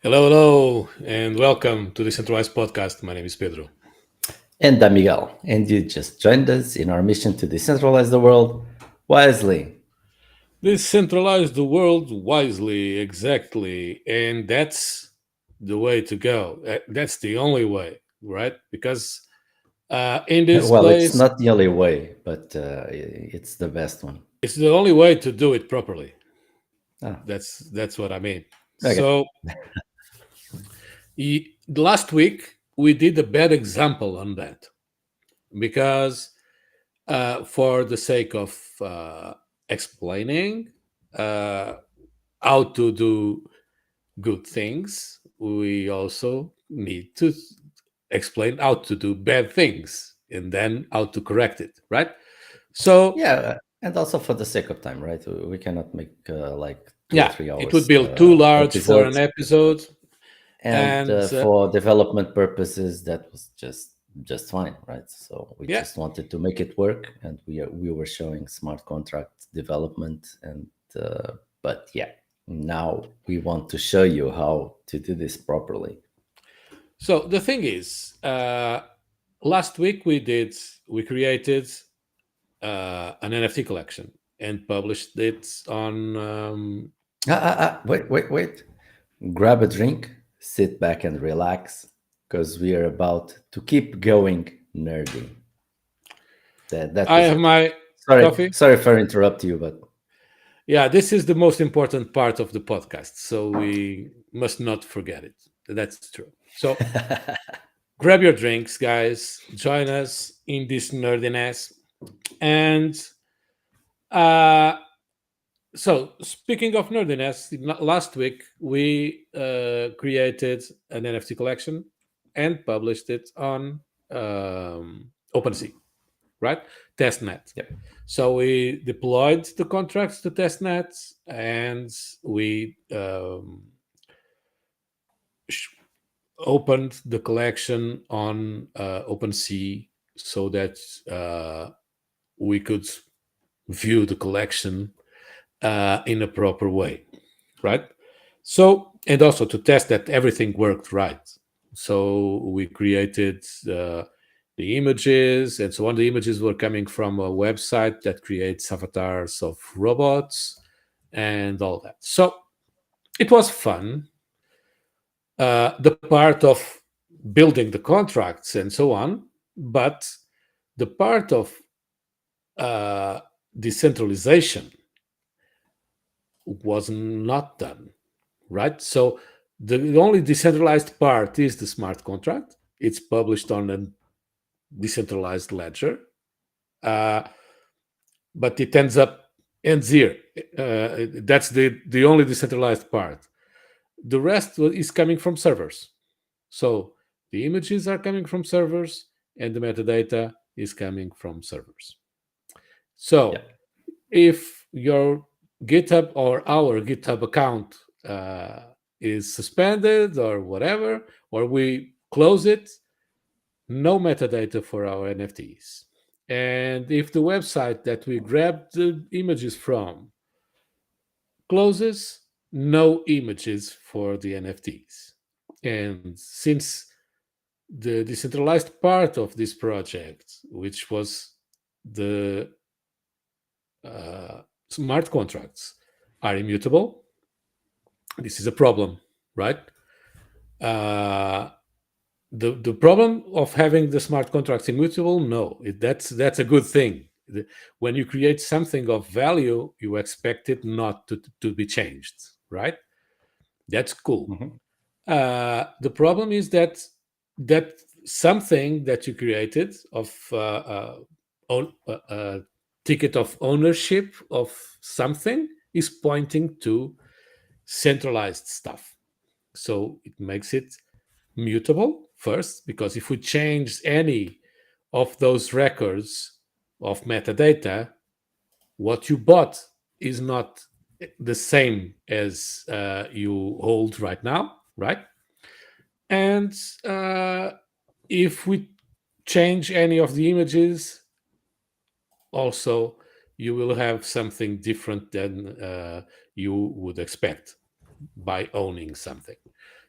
Hello, and welcome to the DecentraWise Podcast. My name is Pedro. And I'm Miguel, and you just joined us in our mission to decentralize the world wisely. Decentralize the world wisely, exactly, and that's the way to go. That's the only way, right? Because in this Well, it's place, not the only way, but it's the best one. it's the only way to do it properly. Ah, That's what I mean. okay. So last week we did a bad example on that because for the sake of explaining uh, how to do good things, we also need to explain how to do bad things and then how to correct it, right? So, Yeah, and also for the sake of time, right? We cannot make like two or yeah, three it would hours be too large for an episodes. episode. And And for development purposes, that was just fine, right? So we yeah, just wanted to make it work, and we were showing smart contract development, and but yeah, now we want to show you how to do this properly. so the thing is, last week we created an NFT collection and published it on Wait! Grab a drink, sit back, and relax, because we are about to keep going nerdy. That I was have it. my Sorry, coffee. sorry for interrupt you, but Yeah, this is the most important part of the podcast, so we must not forget it. That's true. So grab your drinks, guys. Join us in this nerdiness. And uh, so, speaking of nerdiness, last week we created an NFT collection and published it on OpenSea, right? Testnet. yep. So we deployed the contracts to testnet, and we opened the collection on OpenSea so that we could view the collection in a proper way, right? So, and also to test that everything worked right. So we created the images and so on. The images were coming from a website that creates avatars of robots and all that. So it was fun. The part of building the contracts and so on, but the part of uh, decentralization was not done, right? So the only decentralized part is the smart contract. It's published on a decentralized ledger, uh, but it ends here. That's the only decentralized part. The rest is coming from servers. So the images are coming from servers, and the metadata is coming from servers. So Yep. if your GitHub or our GitHub account is suspended or whatever, or we close it, no metadata for our NFTs. And if the website that we grabbed the images from closes, no images for the NFTs. And since the decentralized part of this project, which was the smart contracts, are immutable, this is a problem, right? Uh, the problem of having the smart contracts immutable, no, that's a good thing. When you create something of value, you expect it not to be changed, right? That's cool. Mhm. The problem is that something that you created of own, ticket of ownership of something is pointing to centralized stuff. So it makes it mutable first, because if we change any of those records of metadata, what you bought is not the same as you hold right now, right? And if we change any of the images, also you will have something different than you would expect by owning something.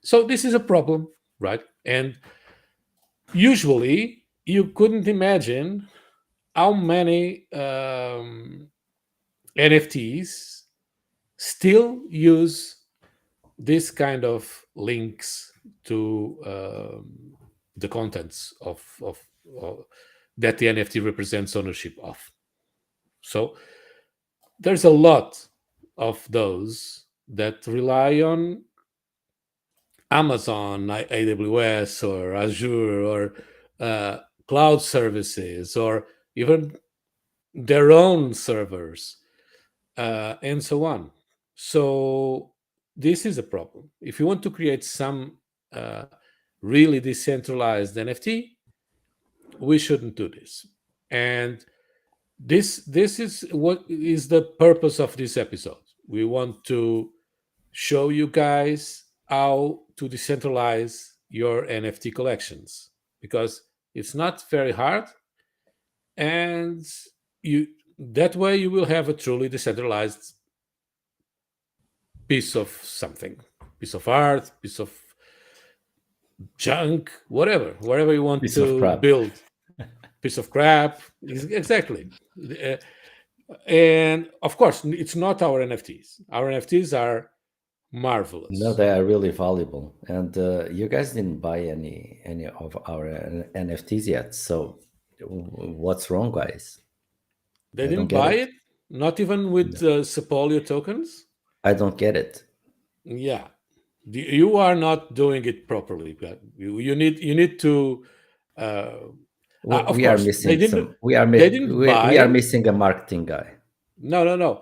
So this is a problem, right? And usually you couldn't imagine how many NFTs still use this kind of links to the contents of that the NFT represents ownership of. So there's a lot of those that rely on Amazon, AWS, or Azure, or cloud services, or even their own servers, and so on. So this is a problem. If you want to create some uh, really decentralized NFT, we shouldn't do this. And this is what is the purpose of this episode. We want to show you guys how to decentralize your NFT collections, because it's not very hard, and you that way you will have a truly decentralized piece of something, piece of art, piece of junk, whatever you want Piece of to crap. build, piece of crap. Exactly. And of course, it's not our NFTs. Our NFTs are marvelous. No, they are really valuable. And you guys didn't buy any of our NFTs yet. So what's wrong, guys? They I don't didn't get buy it. it, not even with Sepolia tokens. I don't get it. Yeah, you are not doing it properly. You need to. Of We are course, they missing didn't. some. We are They didn't we are buy. missing a marketing guy. No.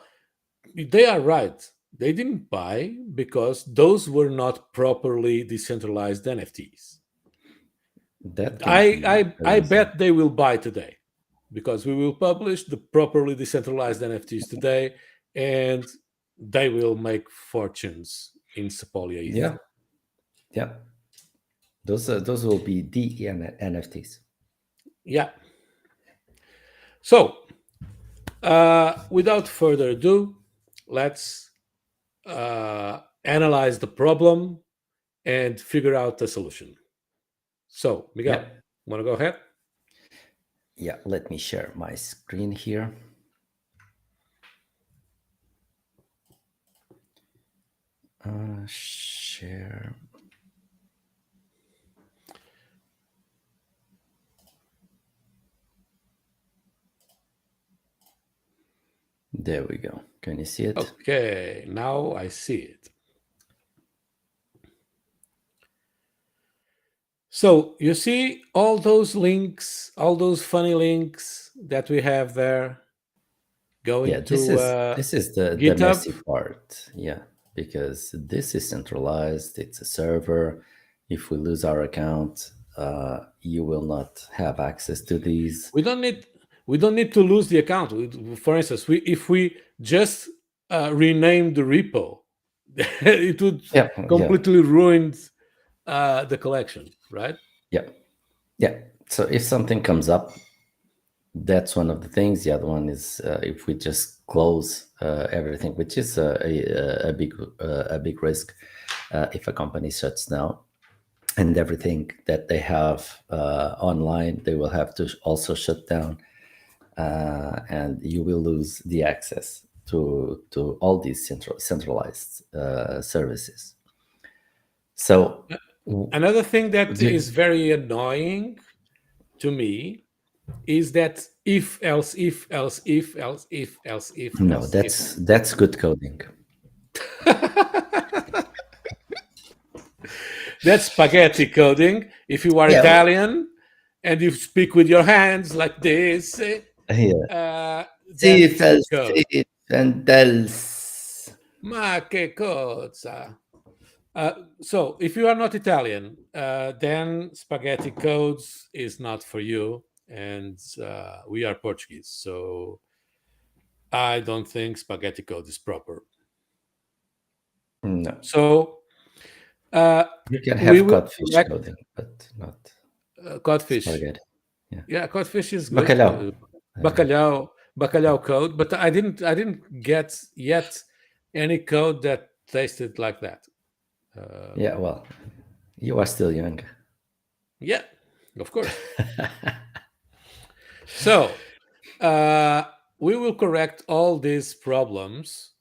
They are right. They didn't buy because those were not properly decentralized NFTs. That can be the I reason. bet they will buy today, because we will publish the properly decentralized NFTs today, and they will make fortunes in Sepolia Ether. Yeah, yeah. Those will be the NFTs. Yeah. So, without further ado, let's analyze the problem and figure out the solution. So, Miguel, Yeah. want to go ahead? Yeah, let me share my screen here. Share. There we go. Can you see it? Okay, now I see it. So you see all those links, all those funny links that we have there going Yeah, to this is the GitHub. messy part. Yeah, because this is centralized. It's a server. If we lose our account, you will not have access to these. We don't need to lose the account. For instance, if we just rename the repo, it would completely ruin the collection, right? Yeah. So if something comes up, that's one of the things. The other one is if we just close everything, which is a big risk. If a company shuts down and everything that they have online, they will have to also shut down, and you will lose the access to all these centralized services. So another thing that is very annoying to me is that if else. No, that's good coding. That's spaghetti coding. If you are Italian and you speak with your hands like this, that's code. Ma che cosa? So if you are not Italian, then spaghetti codes is not for you, and we are Portuguese, so I don't think spaghetti code is proper. No. So you can have codfish coding, but not codfish. Spaghetti. Yeah, codfish is good. Bacalhau code, but I didn't get yet any code that tasted like that. Yeah, well, You are still young. Yeah, of course. So we will correct all these problems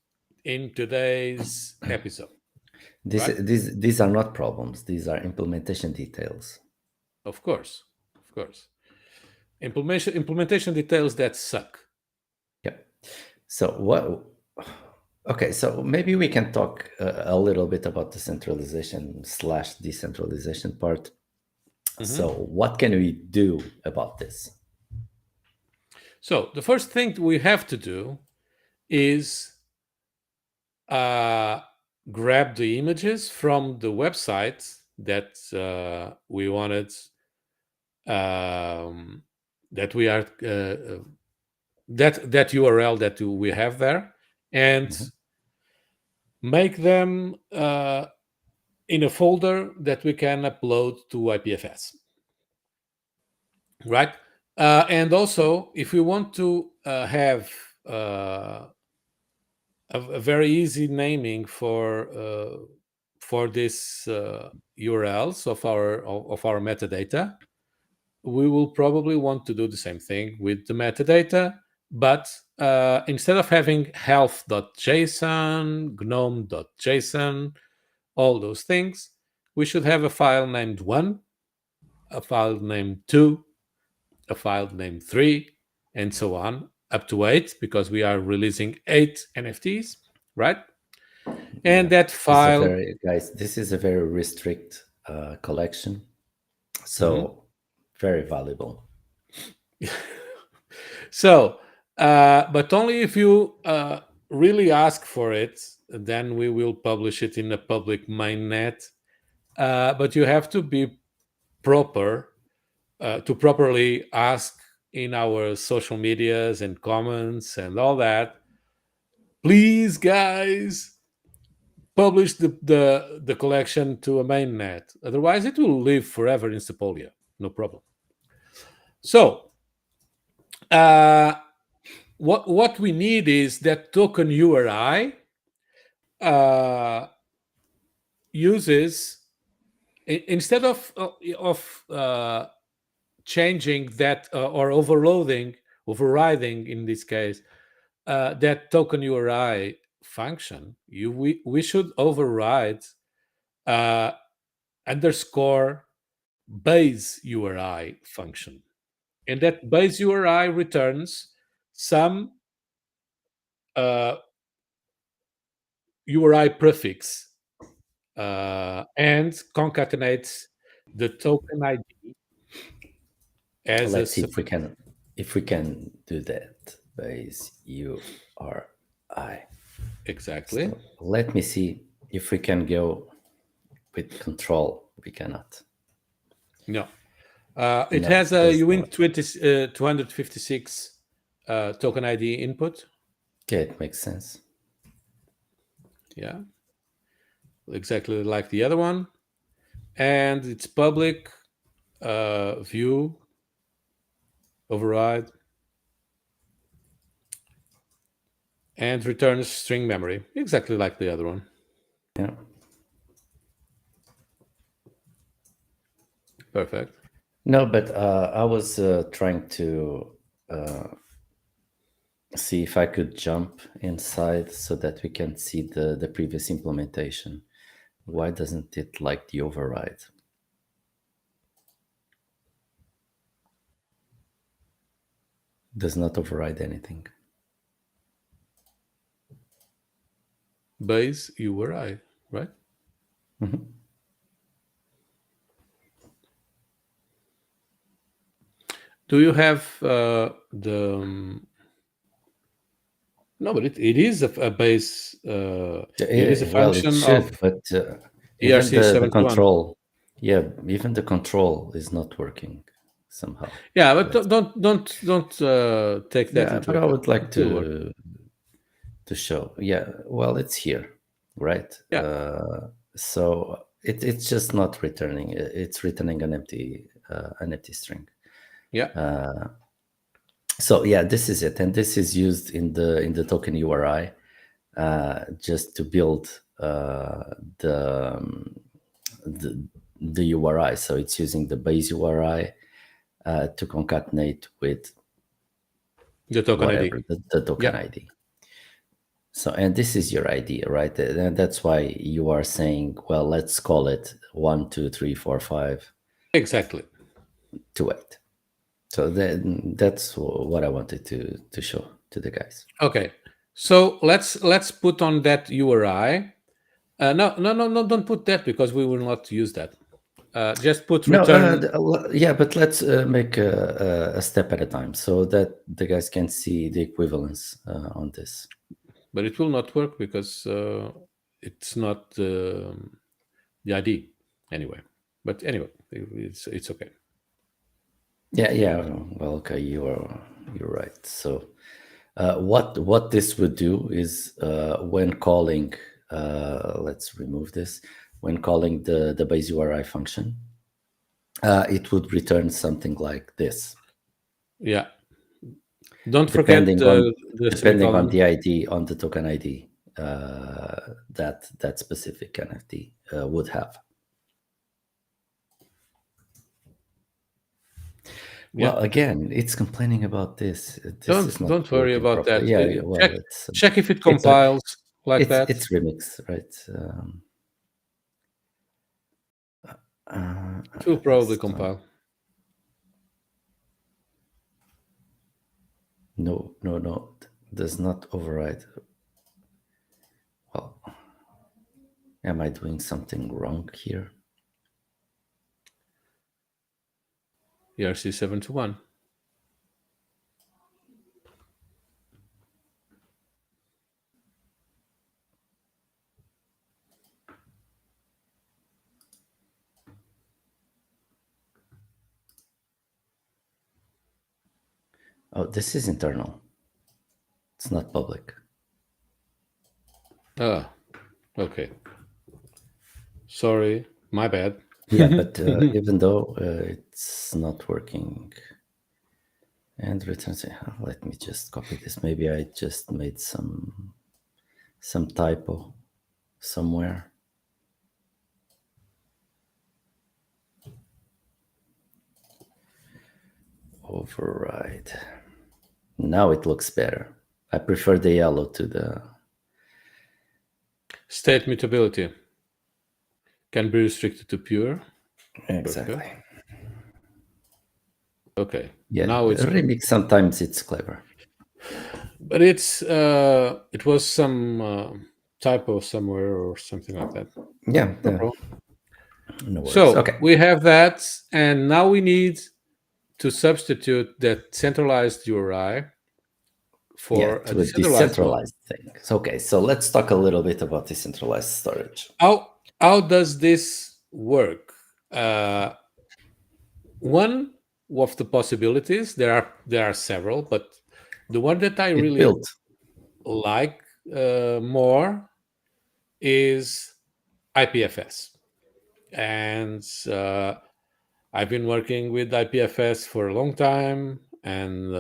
in today's episode, right? These are not problems. These are implementation details. Of course, of course. Implementation details that suck. Yeah. So what? Okay, so maybe we can talk a little bit about the centralization slash decentralization part. So what can we do about this? So the first thing we have to do is grab the images from the website that we wanted, that we are that URL that we have there, and make them in a folder that we can upload to IPFS, right? And also, if we want to have a very easy naming for this URLs of our metadata, we will probably want to do the same thing with the metadata, but instead of having health.json, gnome.json, all those things, we should have a file named 1, a file named 2, a file named 3, and so on, up to 8, because we are releasing 8 NFTs, right? And that file... This is a very restrict collection, so very valuable. So, but only if you really ask for it, then we will publish it in a public mainnet. But you have to be proper to properly ask in our social medias and comments and all that. Please, guys, publish the collection to a mainnet. Otherwise, it will live forever in Sepolia. No problem. So, what we need is that token URI uses, instead of changing that or overriding in this case that token URI function, we should override underscore base URI function, and that base URI returns some URI prefix and concatenates the token ID as Let's see if we can do that. Base URI. Exactly. So let me see if we can go with control. We cannot. No. It has a UIN 256 token ID input. Okay, it makes sense. Yeah. Exactly like the other one. And it's public, view, override, and returns string memory, exactly like the other one. Yeah. Perfect. No, but I was trying to see if I could jump inside so that we can see the previous implementation. Why doesn't it like the override? Does not override anything. Base URI, right? Do you have the... No, but it is a base. It is a function of but even the control. Yeah, even the control is not working somehow. Yeah, but don't take that into account. But I would like to show. Yeah, well, it's here, right? Yeah. So it's just not returning. It's returning an empty string. Yeah. So yeah, this is it, and this is used in the token URI just to build the the URI. So it's using the base URI to concatenate with The token whatever ID. the token Yeah, ID. So, and this is your idea, right? And that's why you are saying, well, let's call it 1, 2, 3, 4, 5 exactly. to 8. So that's what I wanted to show to the guys. Okay, so let's put on that URI. No, don't put that because we will not use that. Just put No, return. yeah, but let's make a step at a time so that the guys can see the equivalence on this. But it will not work because it's not the ID anyway. But anyway, it's okay. Yeah. Well, okay, you're right. So, what this would do is when calling, let's remove this. When calling the base URI function, it would return something like this. Yeah. Don't forget Depending the on semicolon. the ID, on the token ID that specific NFT would have. Yeah. Well, again, it's complaining about this. This is not Don't worry working about that. properly. Yeah, well, Check if it it's compiles like that. it's remix, right? It will probably compile. No, does not override. Well, am I doing something wrong here? ERC721. Oh, this is internal. It's not public. Ah, okay. Sorry, my bad. Yeah, but even though it's not working, and returns. Let me just copy this. Maybe I just made some typo somewhere. Override. Now it looks better. I prefer the yellow to the State mutability can be restricted to pure. exactly. Okay. Yeah, Now it's remix. Sometimes it's clever, but it was some typo somewhere or something like that. Yeah. No problem. No worries. So Okay. we have that, and now we need to substitute that centralized URI for a to a decentralized one. decentralized thing. Okay, so let's talk a little bit about decentralized storage. How does this work? One of the possibilities, there are several, but the one that I really built. like more is IPFS, and I've been working with IPFS for a long time, and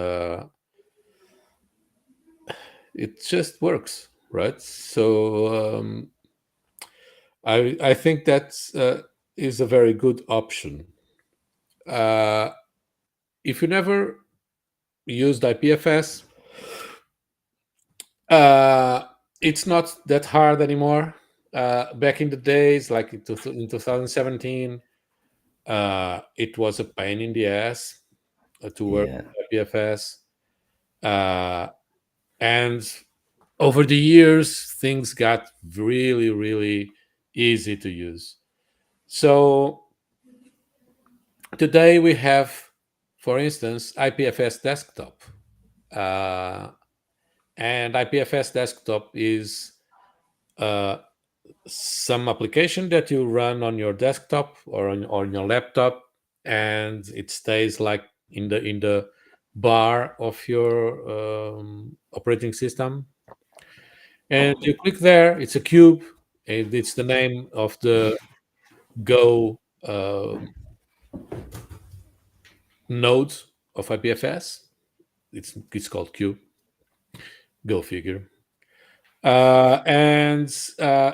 it just works, right? So I think that is a very good option. If you never used IPFS, it's not that hard anymore. Back in the days, like in 2017, it was a pain in the ass to work with IPFS. And over the years, things got really, really easy to use. So today we have, for instance, IPFS Desktop. And IPFS Desktop is some application that you run on your desktop or on your laptop, and it stays like in the bar of your operating system. And you click there, it's a cube, and it's the name of the Go node of IPFS. It's called Cube. Go figure. And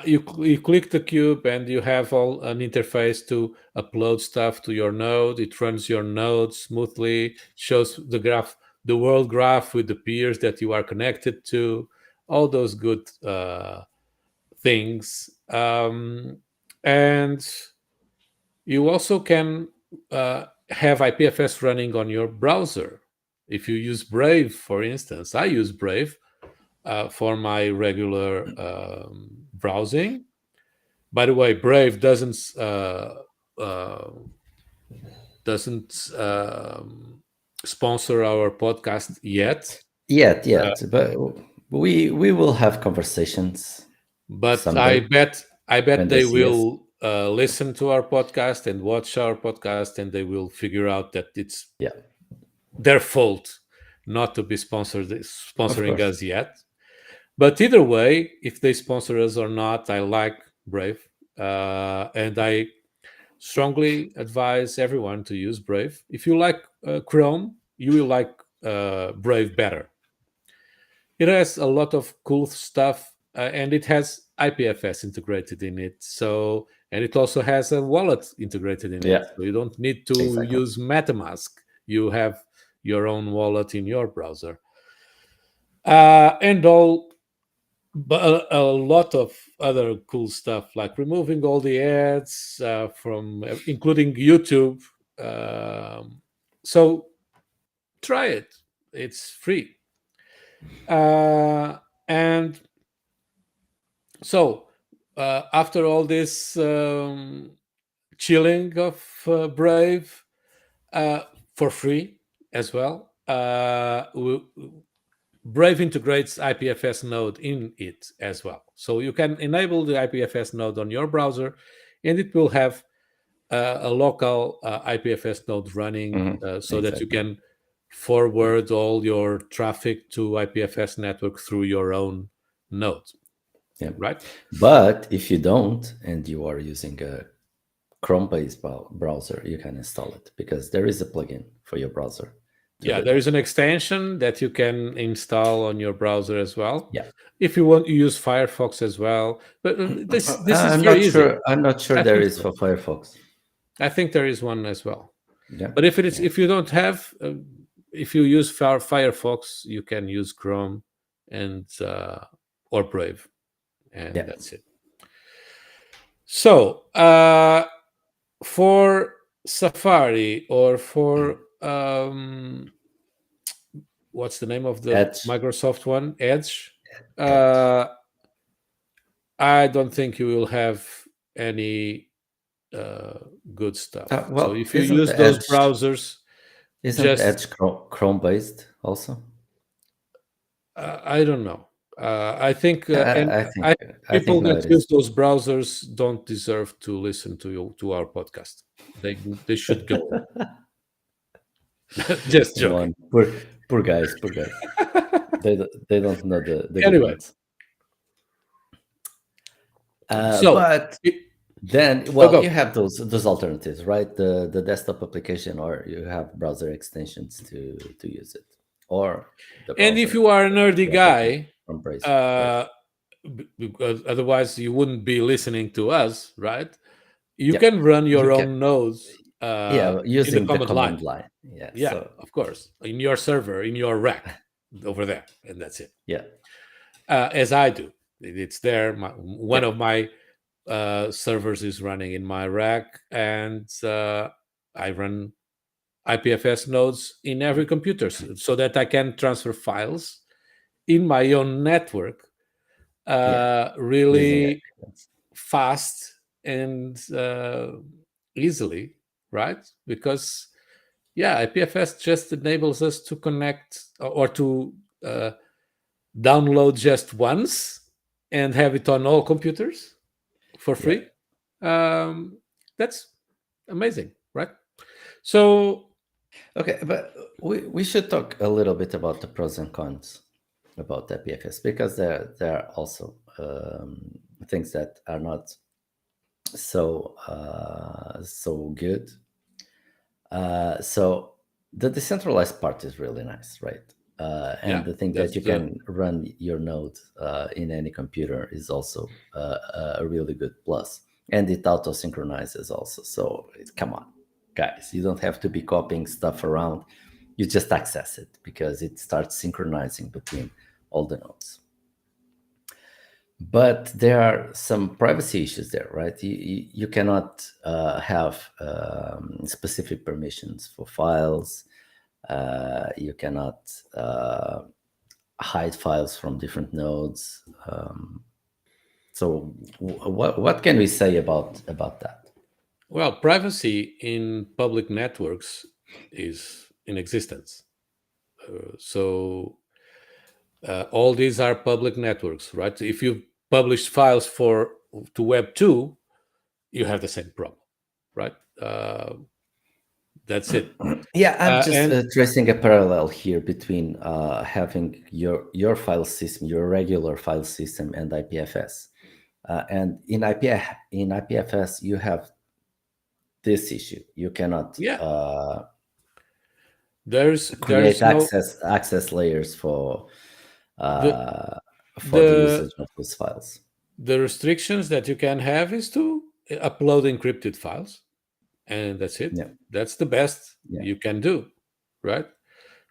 you click the cube and you have all an interface to upload stuff to your node. It runs your node smoothly, shows the graph, the world graph with the peers that you are connected to, all those good things. And you also can have IPFS running on your browser. If you use Brave, for instance, I use Brave for my regular browsing. By the way, Brave doesn't sponsor our podcast yet. Yet, but we will have conversations But someday I bet when they they see us. will listen to our podcast and watch our podcast, and they will figure out that it's Yeah, their fault not to be of sponsoring course. us yet. But either way, if they sponsor us or not, I like Brave, and I strongly advise everyone to use Brave. If you like Chrome, you will like Brave better. It has a lot of cool stuff, and it has IPFS integrated in it. So, and it also has a wallet integrated in it. Yeah, So you don't need to exactly. use MetaMask. You have your own wallet in your browser, and all, but a lot of other cool stuff like removing all the ads from, including YouTube. So try it; it's free. And so after all this chilling of Brave for free as well, Brave integrates IPFS node in it as well. So you can enable the IPFS node on your browser, and it will have a local IPFS node running so that you Exactly. can forward all your traffic to IPFS network through your own node, Yeah, right? but if you don't and you are using a Chrome-based browser, you can install it because there is a plugin for your browser to Yeah, do there is that. an extension that you can install on your browser as well. Yeah, If you want, you use Firefox as well. But this is I'm very not easy. sure. I'm not sure I there think is so. for Firefox. I think there is one as well. Yeah, But if it is, yeah, if you don't have, if you use Firefox, you can use Chrome and or Brave, and yeah. that's it. So for Safari or for what's the name of the Edge, Microsoft one, Edge, Edge. uh, I don't think you will have any uh, good stuff. So Well, if you use those browsers, Isn't just Edge Chrome based also? I don't know. I think and I think I I think people now that it is. use those browsers don't deserve to listen to you to our podcast. They should go. Just Come joking. on, poor guys, poor guys. They don't know the good Anyway, ones. so But it- then, go well, you go. have those alternatives, right? The desktop application, or you have browser extensions to use it, or the And if browser you are a nerdy directly guy, from Brave. uh, because otherwise you wouldn't be listening to us, right? You Yeah, can run you your can. own nodes Yeah, in the using the command line. command line. Yeah. Yeah, So of course, in your server, in your rack over there, and that's it. yeah, As I do, it's there. One yeah, of my servers is running in my rack, and I run IPFS nodes in every computer so that I can transfer files in my own network yeah. Using it. really fast and easily, right? Because yeah, IPFS just enables us to connect or to uh, download just once and have it on all computers for Yeah. free. That's amazing, right? So Okay, but we should talk a little bit about the pros and cons about the PFS because there are also things that are not so good. So the decentralized part is really nice, right? And the thing that that's you can run your node in any computer is also a really good plus. And it auto synchronizes also. So come on, guys, you don't have to be copying stuff around. You just access it because it starts synchronizing between all the nodes. But there are some privacy issues there, right? You cannot have specific permissions for files. You cannot hide files from different nodes. So what can we say about that? Well, privacy in public networks is in existence. So all these are public networks, right? If you publish files to Web2, you have the same problem, right? That's it. Yeah, I'm just And tracing a parallel here between having your file system, your regular file system, and IPFS. And in IPFS, you have this issue. You cannot create access layers for the usage of those files. The restrictions that you can have is to upload encrypted files, and that's it. Yeah. That's the best you can do, right?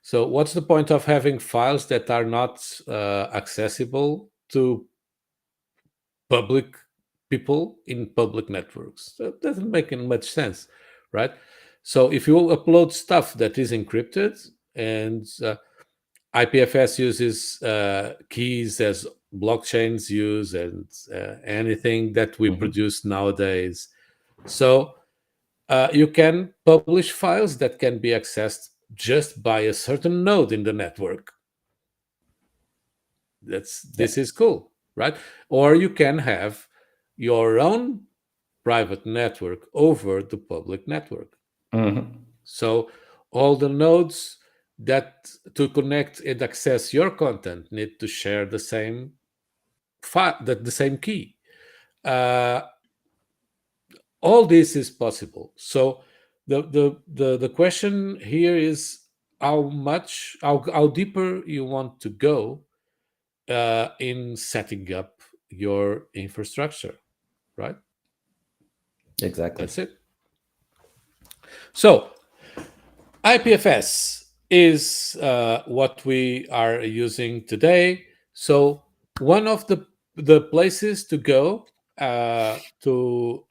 So what's the point of having files that are not accessible to public people in public networks? That doesn't make much sense, right? So if you upload stuff that is encrypted, and IPFS uses keys as blockchains use, and anything that we produce nowadays, so you can publish files that can be accessed just by a certain node in the network. This is cool, right? Or you can have your own private network over the public network. So all the nodes that to connect and access your content need to share the same file, the same key. All this is possible. So the question here is how deeper you want to go in setting up your infrastructure, right? Exactly. That's it. So IPFS is what we are using today. So one of the places to go to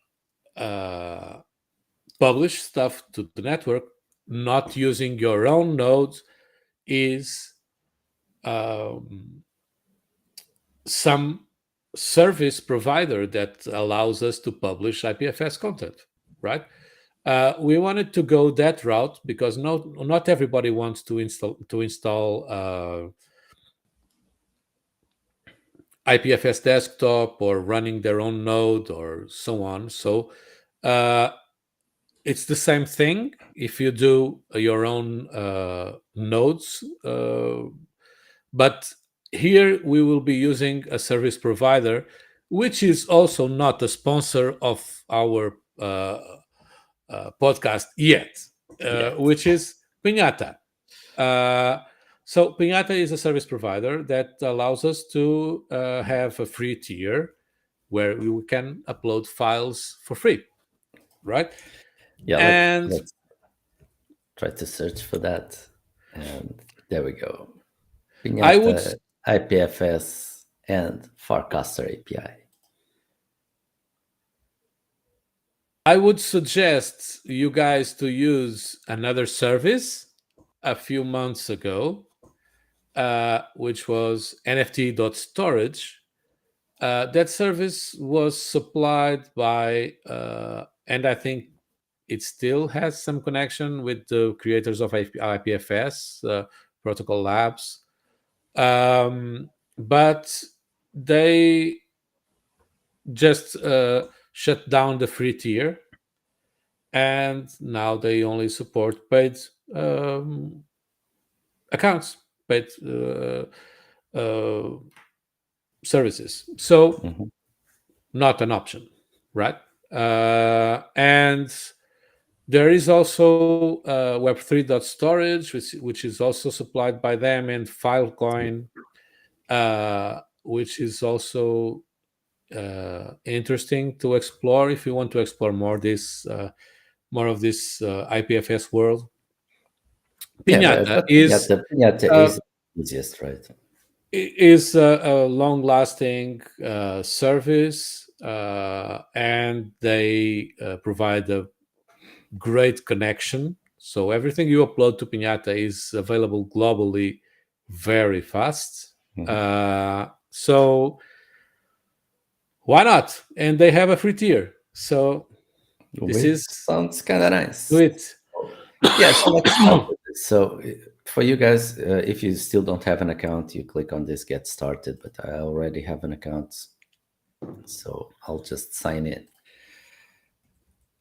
publish stuff to the network, not using your own nodes, is some service provider that allows us to publish IPFS content, right? We wanted to go that route because not everybody wants to install IPFS desktop or running their own node or so on. So it's the same thing if you do your own nodes, but here we will be using a service provider, which is also not a sponsor of our podcast yet, which is Pinata. So Pinata is a service provider that allows us to have a free tier where we can upload files for free, right? Yeah, let's try to search for that. And there we go. Pinata, IPFS, and Farcaster API. I would suggest you guys to use another service a few months ago, which was NFT.storage. That service was supplied by, and I think it still has some connection with the creators of IPFS, Protocol Labs. But they just shut down the free tier, and now they only support paid accounts, paid services. So not an option, right? And There is also Web3.storage, which is also supplied by them, and Filecoin, which is also interesting to explore if you want to explore more of this IPFS world. Yeah, Pinata but is Pinata uh, is easiest, right? is a long-lasting service, and they provide a great connection. So everything you upload to Pinata is available globally very fast. Mhm. So why not? And they have a free tier. So this Which is sounds kind of do nice. it. Yeah, so let's start with this. So for you guys, if you still don't have an account, you click on this get started, but I already have an account, so I'll just sign in.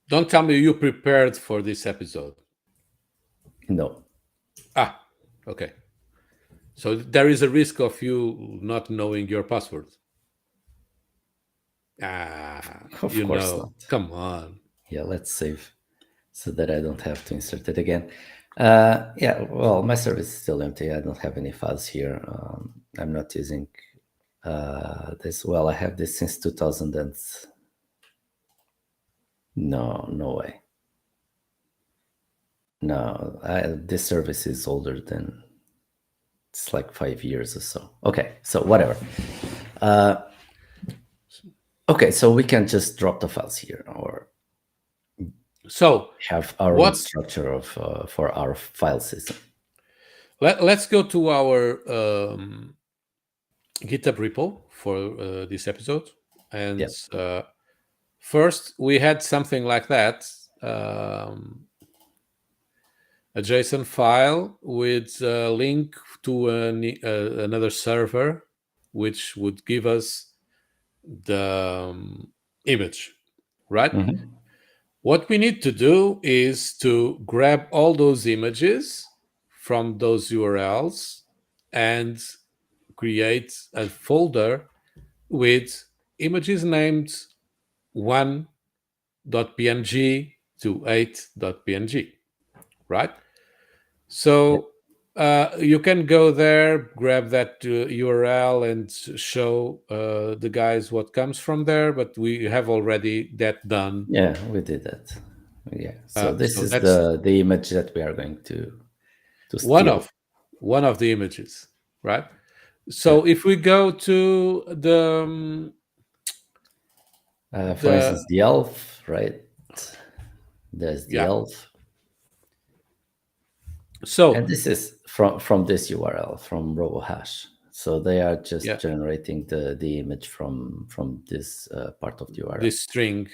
Don't tell me you prepared for this episode. No, Ah, okay. So there is a risk of you not knowing your password. Ah, of you course know. not. Come on. Yeah, let's save so that I don't have to insert it again. Yeah, well, my service is still empty. I don't have any files here. I'm not using this. Well, I have this since 2000 and no way. No, this service is older than it's like 5 years or so. Okay, so whatever. Okay, so we can just drop the files here or So have our own what's structure of for our file system. let's go to our GitHub repo for this episode. And Yeah. first, we had something like that, a JSON file with a link to another server, which would give us the image, right? Mhm. What we need to do is to grab all those images from those URLs and create a folder with images named 1.png to 8.png, right? Yeah. So you can go there, grab that URL, and show the guys what comes from there. But we have already that done. Yeah, we did that. Yeah. So this So is that's the image that we are going to one steal. of one of the images, right? Yeah. So if we go to For the instance, the elf, right? There's the yeah, elf, and so this is from this URL from RoboHash. So they are just yeah, generating the image from this part of the URL. this string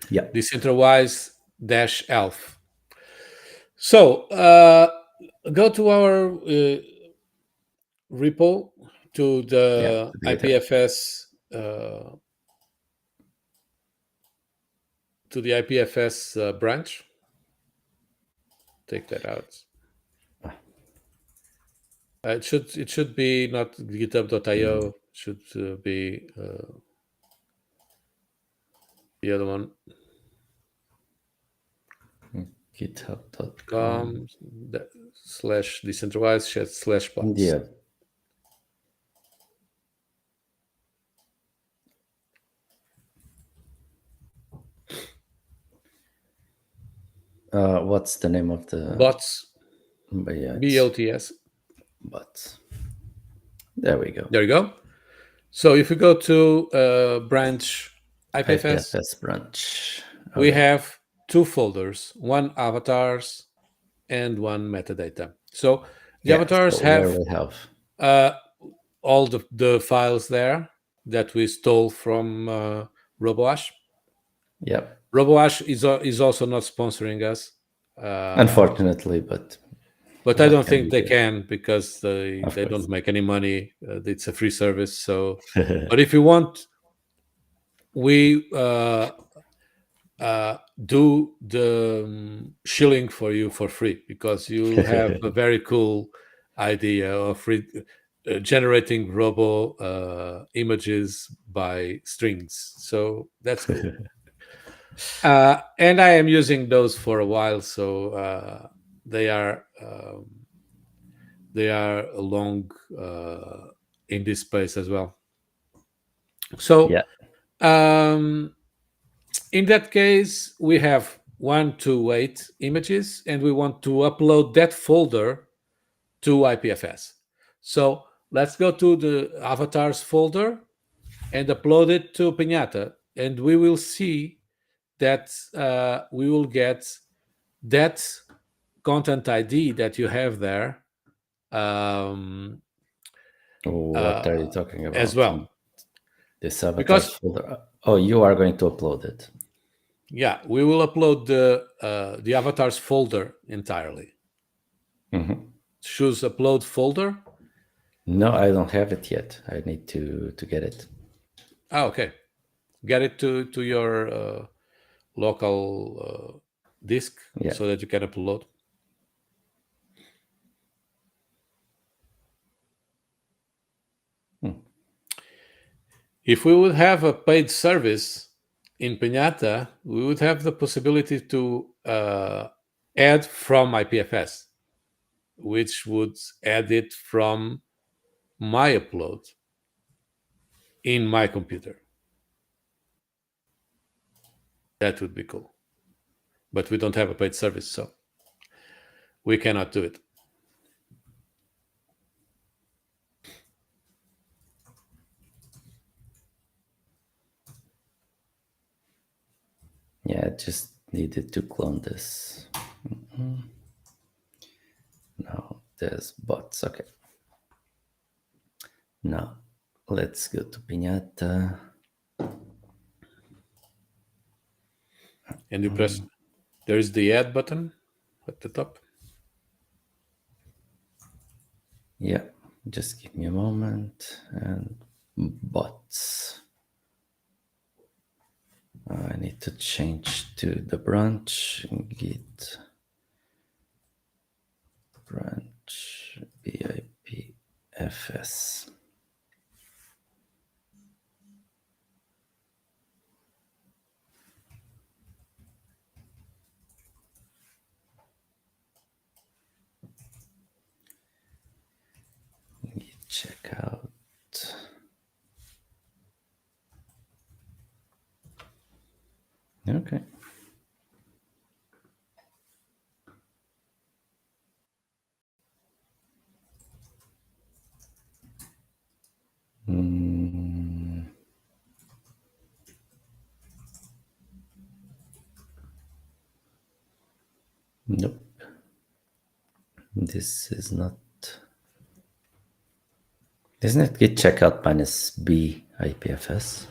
Yeah. DecentraWise dash elf. So go to our repo to Yeah. the The GitHub. IPFS branch. Take that out. It should be not github.io. It should be the other one. GitHub.com. Slash DecentraWise slash bots. Yeah. What's the name of the Bots. Yeah, BOTS. bots. There we go. There you go. So if we go to branch IPFS, IPFS branch. we Okay. have two folders, one avatars and one metadata. So the Yeah. avatars So where have we have all the files there that we stole from RoboAsh. Yep. RoboAsh is also not sponsoring us. Unfortunately, but But I what don't can think we they do? can because Of they course. don't make any money. It's a free service. So, but if you want, we do the shilling for you for free because you have a very cool idea of generating robo images by strings. So that's cool. And I am using those for a while, so they are long in this space as well. So Yeah. in that case, we have 128 images, and we want to upload that folder to IPFS. So let's go to the avatars folder and upload it to Pinata, and we will see that we will get that content ID that you have there What are you talking as about? well. This avatars Because folder. Oh, you are going to upload it. yeah, we will upload the avatars folder entirely. Choose upload folder. No, I don't have it yet. I need to get it. Okay, get it to your local disk Yeah. so that you can upload. If we would have a paid service in Pinata, we would have the possibility to add from IPFS, which would add it from my upload in my computer. That would be cool. But we don't have a paid service, so we cannot do it. Yeah, I just needed to clone this. Now there's bots. Okay. Now let's go to Pinata. And you press, there is the add button at the top. Yeah, just give me a moment. And bots. I need to change to the branch. Git branch IPFS. Check out. Okay. Nope. This is not. Isn't it git checkout minus B IPFS?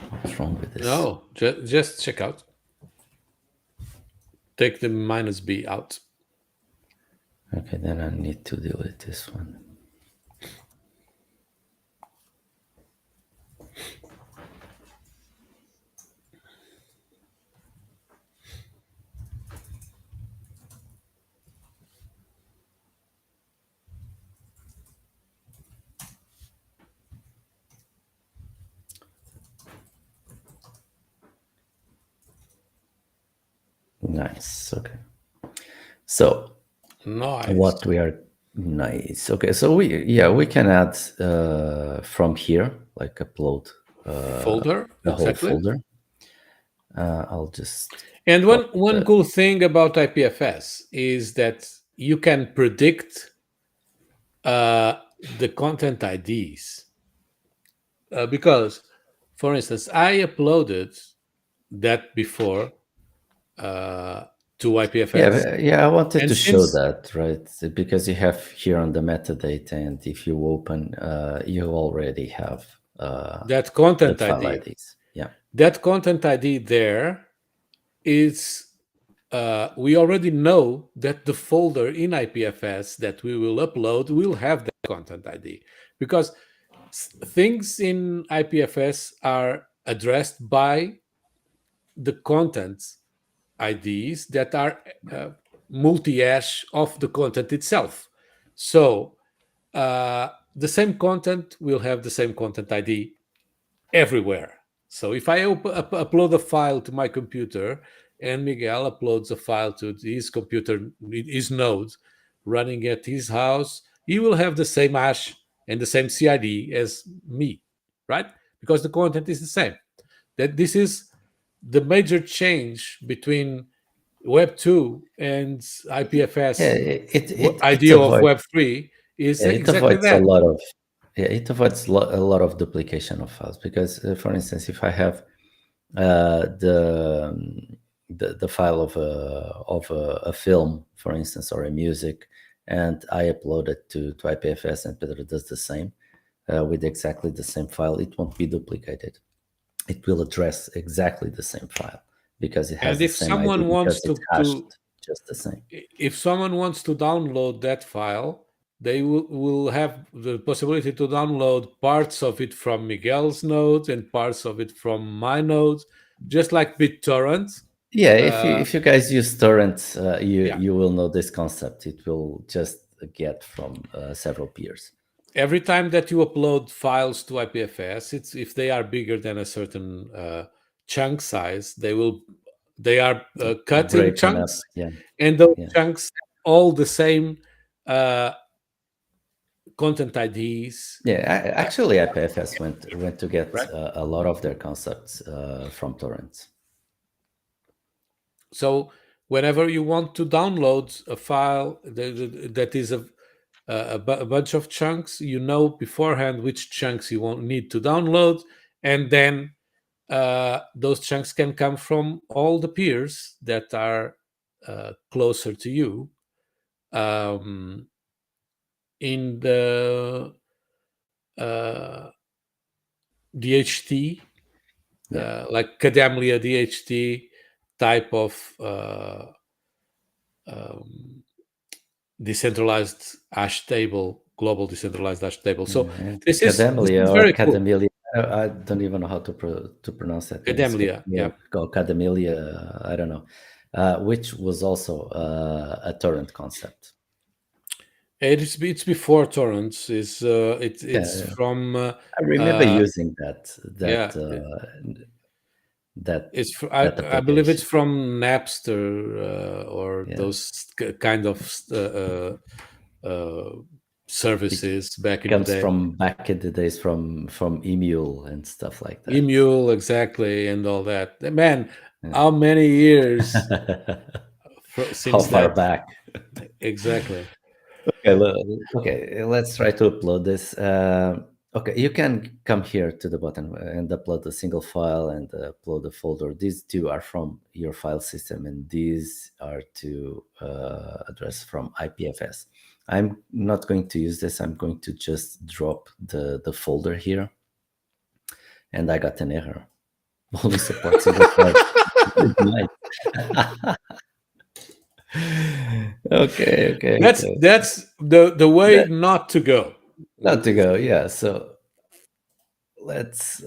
What's wrong with this? No, just check out. Take the minus B out. Okay, then I need to delete this one. Nice. Okay. So Nice. what we are nice. Okay. So we can add from here, like upload folder, the whole exactly. folder. I'll just. And one cool thing about IPFS is that you can predict the content IDs. Because, for instance, I uploaded that before to IPFS. Yeah, I wanted And to show since- that, right? Because you have here on the metadata, and if you open, you already have that content the file ID. IDs. Yeah. That content ID there is, we already know that the folder in IPFS that we will upload will have that content ID, because things in IPFS are addressed by the content IDs that are multi-hash of the content itself. So the same content will have the same content ID everywhere. So if I upload a file to my computer and Miguel uploads a file to his computer, his node, running at his house, he will have the same hash and the same CID as me, right? Because the content is the same. That this is the major change between Web 2 and Yeah, IPFS it idea of avoids Web 3 is it exactly avoids a that. lot of it avoids a lot of duplication of files because, for instance, if I have the file of a film, for instance, or a music, and I upload it to IPFS, and Pedro does the same with exactly the same file, it won't be duplicated. It will address exactly the same file because it has And the if same ID someone because wants it's hashed just the same. if someone wants to download that file, they will have the possibility to download parts of it from Miguel's nodes and parts of it from my nodes, just like BitTorrent. Yeah, Uh, if you guys use torrents, you yeah, you will know this concept. It will just get from several peers. every time that you upload files to IPFS, it's if they are bigger than a certain chunk size, they are cut in Breaking up, chunks, yeah, and those yeah, chunks have all the same uh, content IDs, yeah. Actually, IPFS went to get right? a lot of their concepts from torrents. So whenever you want to download a file that is a bunch of chunks, you know beforehand which chunks you won't need to download, and then those chunks can come from all the peers that are closer to you um, in the uh, DHT, Yeah, like Cademlia DHT type of um, decentralized hash table, global decentralized hash table. So yeah. this is Cademelia or very cool. Cademelia. I don't even know how to pronounce that name. It's Cademlia, yeah. called Cademelia. I don't know, which was also a torrent concept. It's before torrents. It's Yeah, from I remember uh, using that yeah. that I that believe it's application. from Napster or Yeah, those kind of uh, it services back in the comes day. from back in the days from Emule and stuff like that. Emule, exactly, and all that. Man, Yeah. how many years How since far that? back? Exactly. Okay, okay, let's try to upload this. Okay, you can come here to the button and upload a single file and upload a folder. These two are from your file system, and these are to address from IPFS. I'm not going to use this. I'm going to just drop the folder here, and I got an error. Only support single file. Nice. Okay, okay, okay. That's the way That, not to go. not to go, yeah. So let's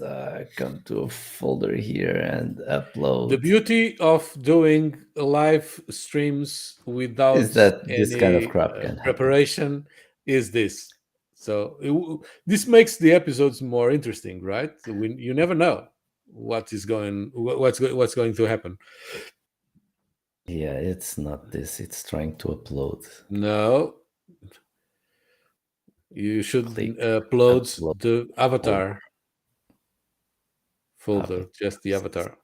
come to a folder here and The upload. beauty of doing live streams Is without that this kind of any crap can happen? preparation is this. So this makes the episodes more interesting, right? You never know what's going to happen. Yeah, it's not this. It's trying to upload. No, you should Click upload upload the folder. avatar folder, just the Avatars. avatar.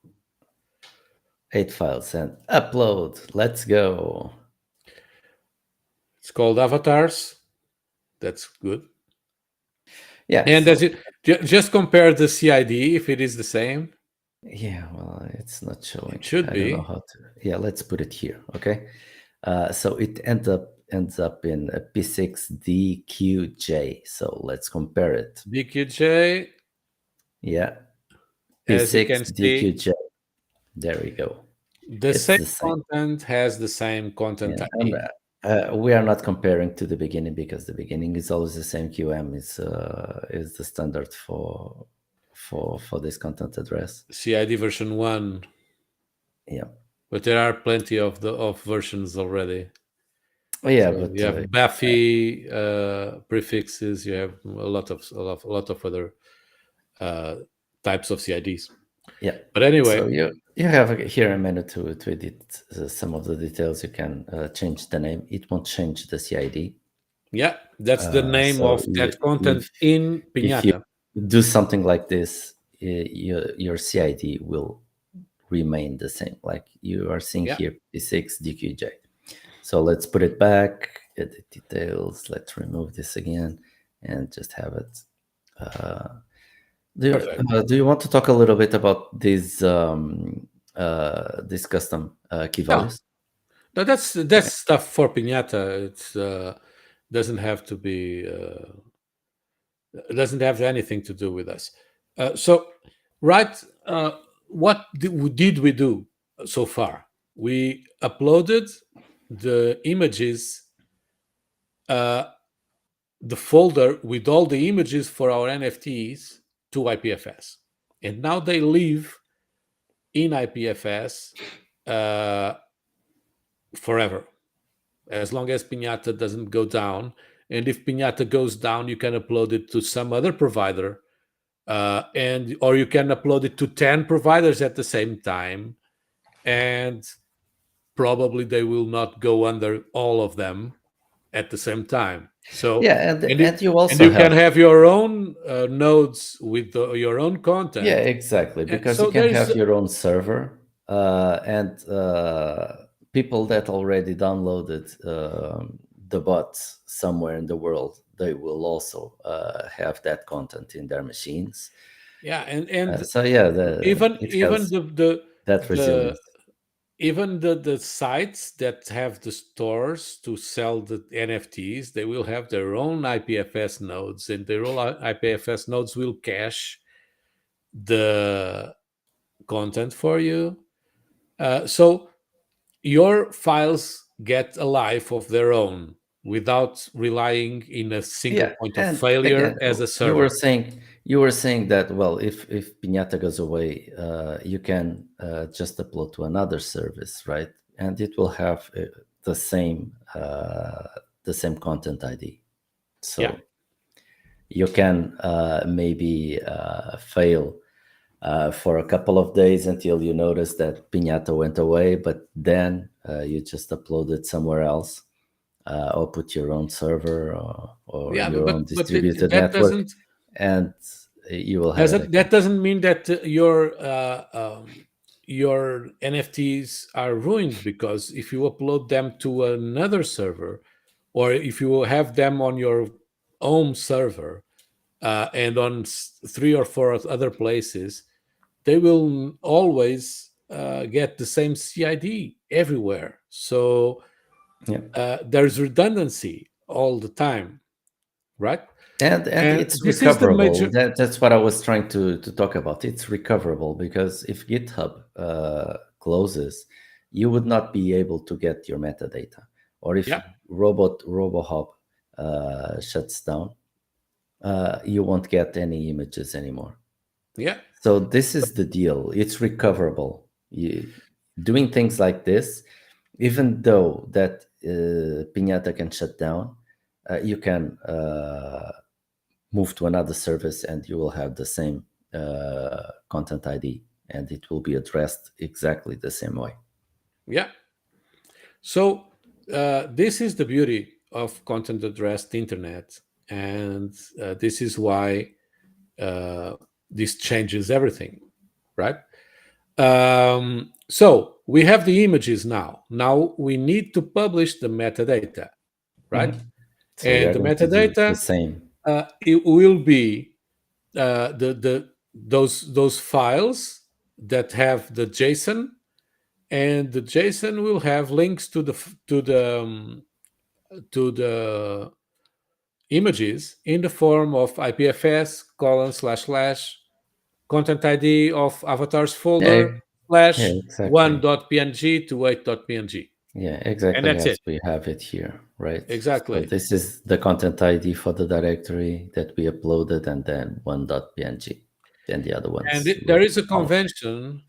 8 files and upload. Let's go. It's called avatars. That's good. Yeah. And So does it just compare the CID if it is the same? yeah, well, it's not It showing. should I don't know be. how to. Yeah, let's put it here. Okay. So it ends up in a P6DQJ. So let's compare it. DQJ, Yeah, as you can see, P6DQJ. There we go. the It's same the same. content has the same content Yeah, ID. we are not comparing to the beginning because the beginning is always the same. QM is the standard for this content address. CID version 1, Yeah. but there are plenty of versions already. Oh, yeah, So but you have Buffy prefixes. You have a lot of other types of CIDs. Yeah. But anyway, So you have here a menu to edit some of the details. You can change the name. It won't change the CID. yeah, that's the name So of that content if in you Pinata. do something like this, your CID will remain the same. Like you are seeing Yeah, here, P6 DQJ. So let's put it back. Edit details. Let's remove this again, and just have it. Uh, perfect. do you want to talk a little bit about these custom key No, values? no, that's stuff for Pinata. It's doesn't have to be. It doesn't have anything to do with us. So, right, what did we do so far? We uploaded the images, uh, the folder with all the images for our NFTs to IPFS, and now they live in IPFS uh, forever, as long as Pinata doesn't go down. And if Pinata goes down, you can upload it to some other provider, and or you can upload it to 10 providers at the same time, and probably they will not go under all of them at the same time. So Yeah, and you and also you can have. have your own nodes with your own Yeah, content. exactly. Because you So can there is have your own server, and people that already downloaded the bots somewhere in the world, they will also have that content in their machines. yeah, and So yeah, it even has that the resilience. even the sites that have the stores to sell the NFTs, they will have their own IPFS nodes, and their own IPFS nodes will cache the content for you. So your files get a life of their own without relying in a single Yeah, point of and failure again, as a you were server. saying that, well, if Pinata goes away, you can just upload to another service, right? And it will have the same uh, the same content ID. Yeah, So you can maybe fail for a couple of days until you notice that Pinata went away, but then you just upload it somewhere else, or put your own server, or yeah, your own distributed that network, doesn't and you will have it again. that doesn't mean that your NFTs are ruined, because if you upload them to another server, or if you have them on your own server, and on three or four other places, they will always get the same CID everywhere. So Yeah. there's redundancy all the time, right? And And it's this is the recoverable. major. That's what I was trying to talk about. It's recoverable because if GitHub closes, you would not be able to get your metadata. Or if Yeah, RoboHub shuts down, you won't get any images anymore. yeah, So this is the deal. It's recoverable. Doing things like this, even though that Pinata can shut down, you can move to another service and you will have the same content ID, and it will be addressed exactly the same way. yeah. So this is the beauty of content addressed internet, and this is why uh, this changes everything, right? So we have the images now. Now we need to publish the metadata, right? Mhm. So we And are the going to do the metadata, same. it will be the those files that have the JSON, and the JSON will have links to the images in the form of IPFS colon slash slash content ID of avatars Yeah, folder yeah, slash exactly. 1.png to 8.png, Yeah, and exactly that's as it. we have it here, right? So Exactly. this is the content ID for the directory that we uploaded, and then one.png. Then the other And ones there will is a follow. convention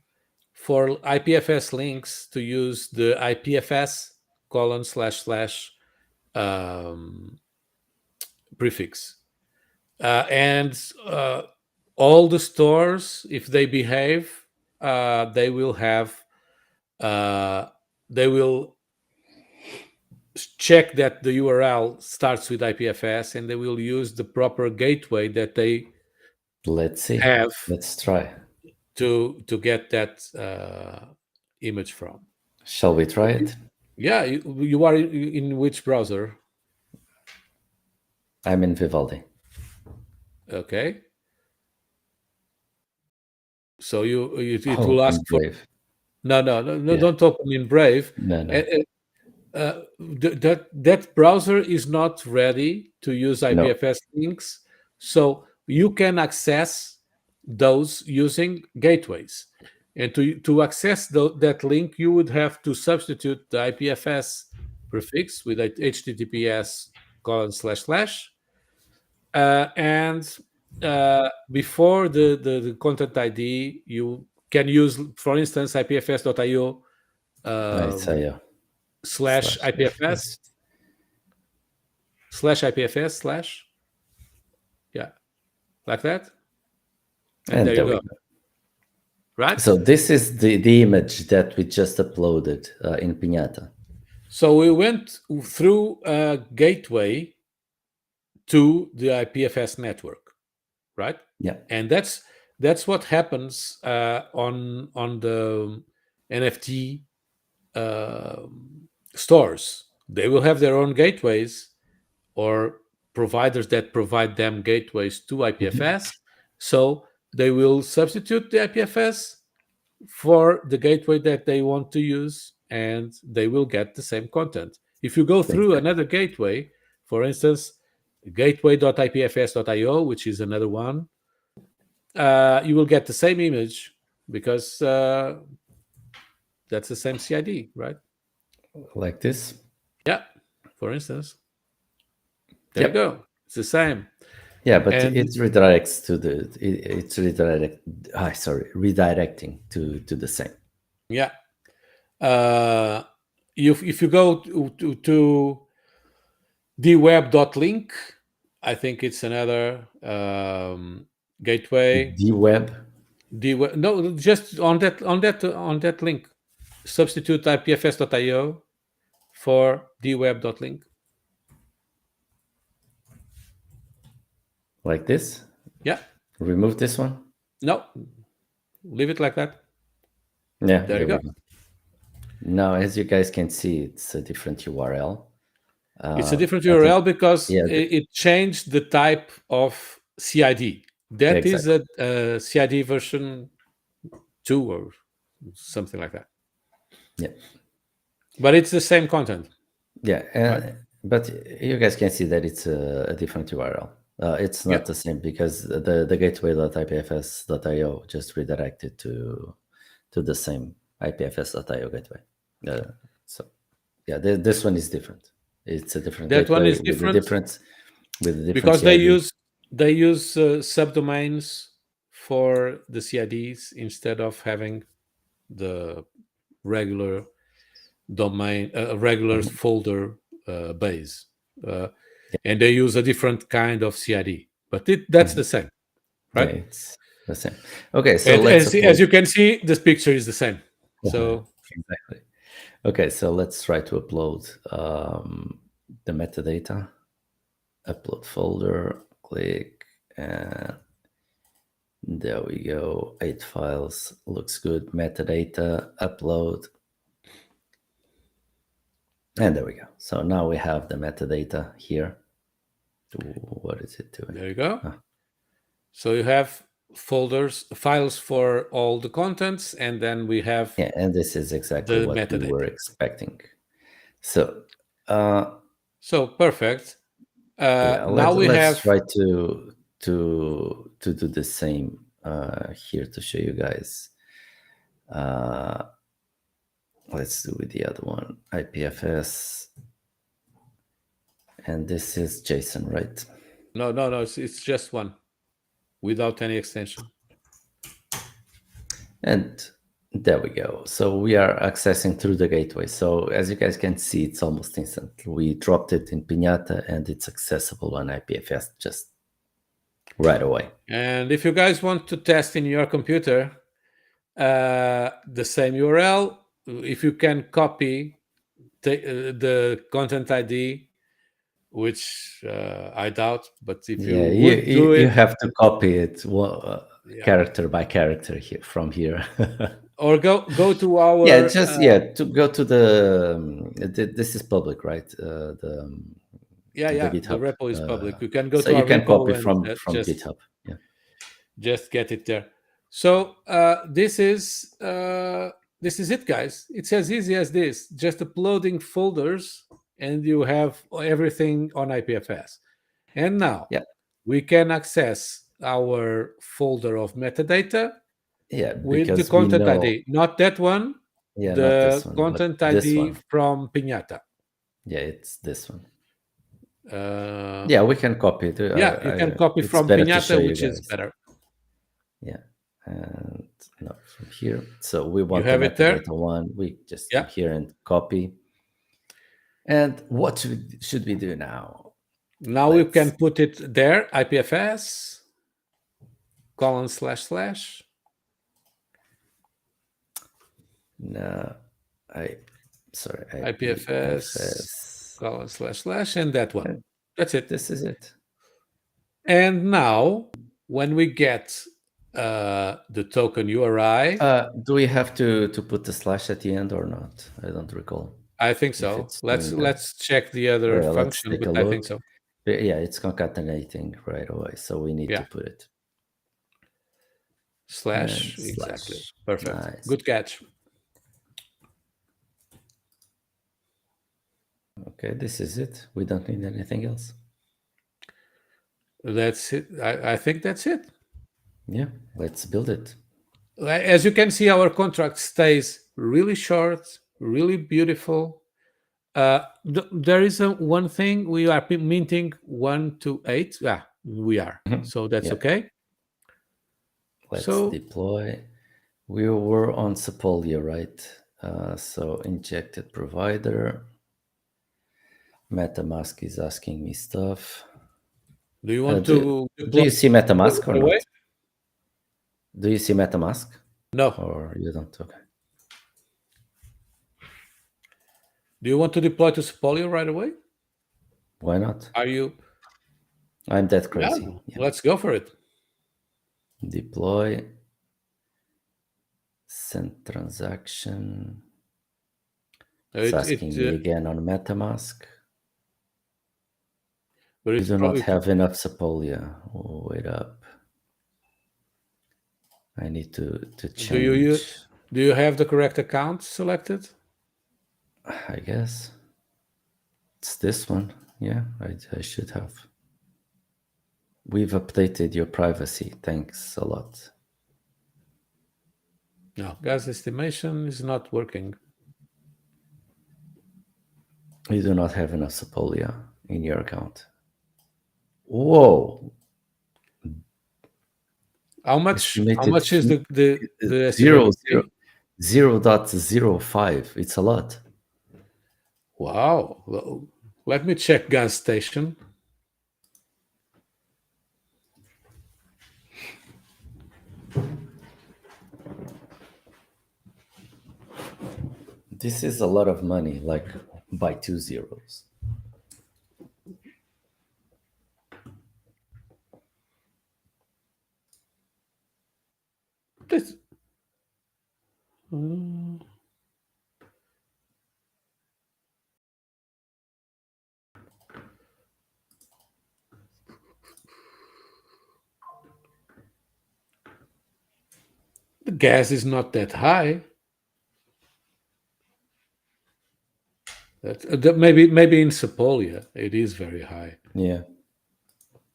for IPFS links to use the IPFS colon slash slash um, prefix. And all the stores, if they behave, they will have they will check that the URL starts with IPFS, and they will use the proper gateway that they Let's see. have Let's try. to get that image from. Shall we try it? Yeah, you are in which browser? I'm in Vivaldi. Okay. So it Oh, will ask in for Brave. no, Yeah. don't open in Brave. No, no. That browser is not ready to use No. IPFS links, so you can access those using gateways. And to access that link, you would have to substitute the IPFS prefix with HTTPS : / and before the content ID, you can use, for instance, IPFS.io It's slash IPFS yeah, like that, and there you go. Right. So this is the image that we just uploaded in Pinata. So we went through a gateway to the IPFS network, right? Yeah. And that's what happens on the NFT stores. They will have their own gateways, or providers that provide them gateways to IPFS. So they will substitute the IPFS for the gateway that they want to use, and they will get the same content. If you go through another gateway, for instance, gateway.ipfs.io, which is another one, you will get the same image because that's the same CID, right? Like this? Yeah, for instance. There you go. It's the same. Yeah, but it redirects to redirecting to the same. Yeah. If you go to dweb.link, I think it's another gateway. dweb. No, just on that link. Substitute IPFS.io for dweb.link. Like this? Yeah. Remove this one? No. Leave it like that. Yeah. There you go. Now, as you guys can see, it's a different URL. It's a different URL because it changed the type of CID. That is a CID version 2 or something like that. Yeah. But it's the same content. Yeah. Right? But you guys can see that it's a different URL. It's not the same because the gateway.ipfs.io just redirected to the same IPFS.io gateway. So yeah, this one is different. It's a different. That one is different. With the different because CID. they use subdomains for the CIDs instead of having the regular domain, regular folder base. And they use a different kind of CID, but that's the same, right? Yeah, it's the same. Okay, so as you can see, this picture is the same. So exactly. Okay, so let's try to upload the metadata. Upload folder, click, and there we go. 8 files, looks good. Metadata, upload. And there we go. So now we have the metadata here. What is it doing? There you go. So you have files for all the contents, and then we have and this is exactly what metadata we were expecting. So perfect. Now let's try to do the same here to show you guys. Let's do with the other one, IPFS. And this is JSON, right? No, it's just one without any extension. And there we go. So we are accessing through the gateway. So as you guys can see, it's almost instant. We dropped it in Pinata and it's accessible on IPFS just right away. And if you guys want to test in your computer, the same URL. If you can copy the content ID, which I doubt, but if you would do you it, have to copy it yeah. character by character here from here. Or go to our to go to the this is public, right? The the GitHub. repo is public. You can go So to you our can copy repo and from GitHub. Yeah. just get it there. So this is it, guys. It's as easy as this. Just uploading folders, and you have everything on IPFS. And now we can access our folder of metadata with the content ID. Not that one. Yeah, the not this one, content but this ID one. from Piñata. Yeah, it's this one. We can copy it. You can copy from Piñata, which is better. Yeah, and not from here. So we want you have the it there. One. We just come here and copy. And what should we do now? Now we can put it there. IPFS / No, IPFS / and that one. That's it. This is it. And now, when we get the token URI, do we have to put the slash at the end or not? I don't recall. I think so. Let's check the other function, but I think so. Yeah, it's concatenating right away, so we need to put it. / exactly. Perfect. Nice. Good catch. Okay, this is it. We don't need anything else. That's it. I think that's it. Yeah, let's build it. As you can see, our contract stays really short, really beautiful. There is one thing. We are minting 1 to 8. Yeah, we are. So that's okay. Let's deploy. We were on Sepolia, right? So injected provider. MetaMask is asking me stuff. Do you want to? Do you see MetaMask or not? Do you see MetaMask? No. Or you don't? Okay. Do you want to deploy to Sepolia right away? Why not? Are you? I'm that crazy. Yeah. Let's go for it. Deploy. Send transaction. It's asking me again on MetaMask. But you do not have enough Sepolia. Oh, wait up. I need to change. Do you have the correct account selected? I guess it's this one. Yeah, I should have. We've updated your privacy. Thanks a lot. No, gas estimation is not working. You do not have enough Sepolia in your account. Whoa. How much is the 0.05? It's a lot. Wow. Well, let me check gas station. This is a lot of money, like by 2 zeros. This. The gas is not that high. That maybe in Sepolia it is very high. Yeah.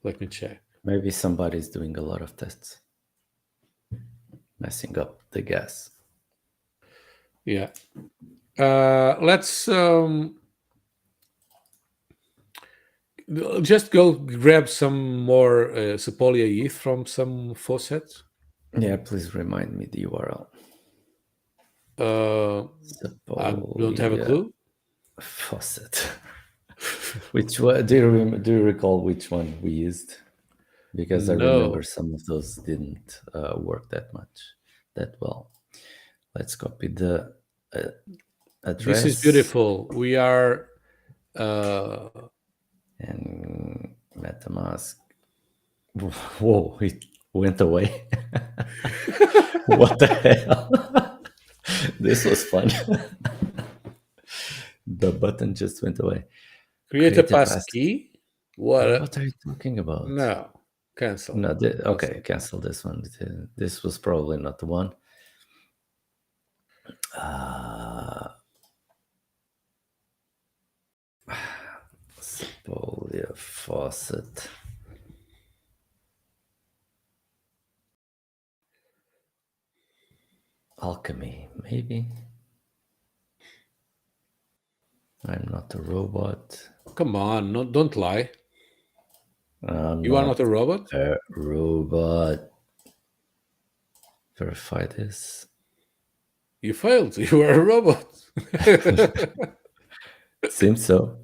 Let me check. Maybe somebody's doing a lot of tests, messing up the gas. Yeah. Let's just go grab some more Sepolia ETH from some faucet. Yeah, please remind me the URL. I don't have a clue. Faucet. Which one? Do you recall which one we used? Because I remember some of those didn't work that well. Let's copy the address. This is beautiful. We are and MetaMask. Whoa, it went away. What the hell? This was fun. The button just went away. create a passkey. What are you talking about? No, cancel. No, okay, cancel this one. This was probably not the one. Sepolia faucet. Alchemy, maybe. I'm not a robot. Come on, no, don't lie. I'm You are not a robot? A robot. Verify this. You failed. You are a robot. Seems so.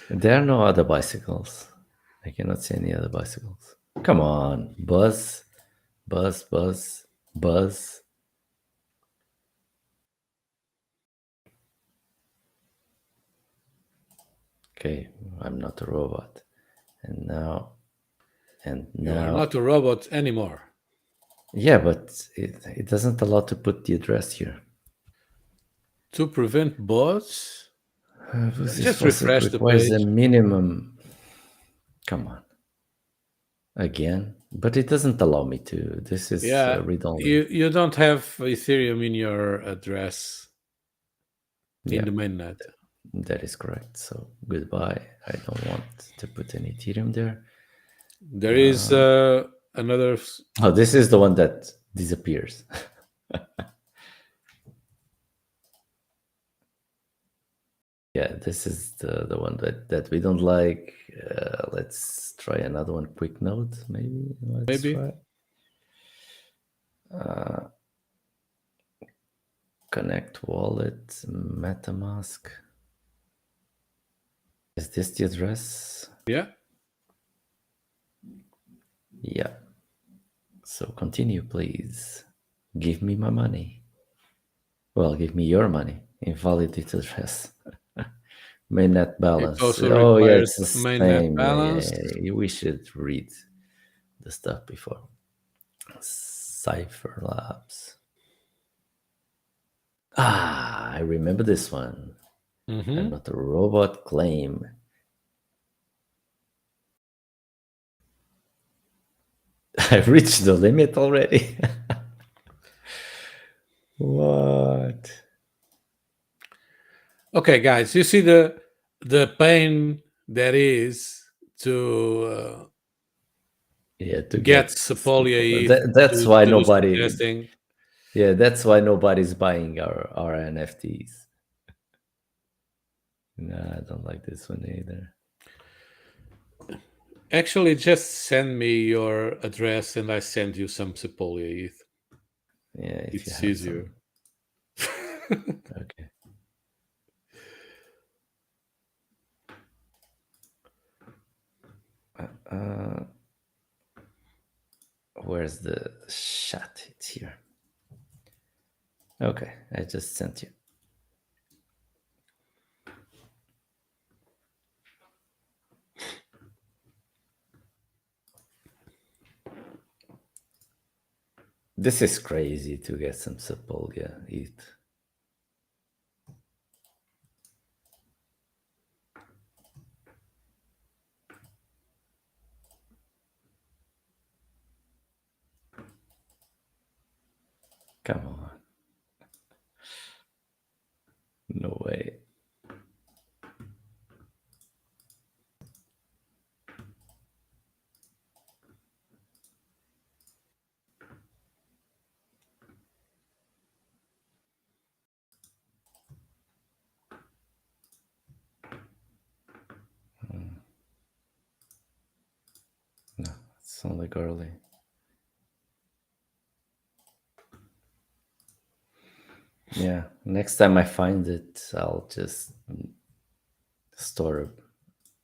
There are no other bicycles. I cannot see any other bicycles. Come on. Buzz. Buzz, buzz, buzz. Okay, I'm not a robot. And now... You are not a robot anymore. Yeah, but it doesn't allow to put the address here. To prevent bots? Just refresh the requires page. a minimum. Come on. Again, but it doesn't allow me to. This is read-only. You don't have Ethereum in your address in the mainnet. That is correct. So goodbye. I don't want to put any Ethereum there. There is another. Oh, this is the one that disappears. Yeah, this is the one that we don't like. Let's try another one. Quick note, maybe. Maybe. Connect wallet, MetaMask. Is this the address? Yeah. Yeah. So continue, please. Give me my money. Well, give me your money. Invalidate address. Mainnet balance. It also requires it's the mainnet same. balance. Yeah, we should read the stuff before. Cipher Labs. I remember this one. I'm not a robot claim. I've reached the limit already. What? Okay, guys, you see the pain that is to get Sepolia. That's why nobody. Yeah, that's why nobody's buying our NFTs. No, I don't like this one either. Actually, just send me your address and I send you some Sepolia ETH. Yeah, it's easier. Okay. Where's the chat? It's here. Okay, I just sent you. This is crazy to get some Sepolia ETH. Come on. No way. No, it's only girly. Yeah, next time I find it, I'll just store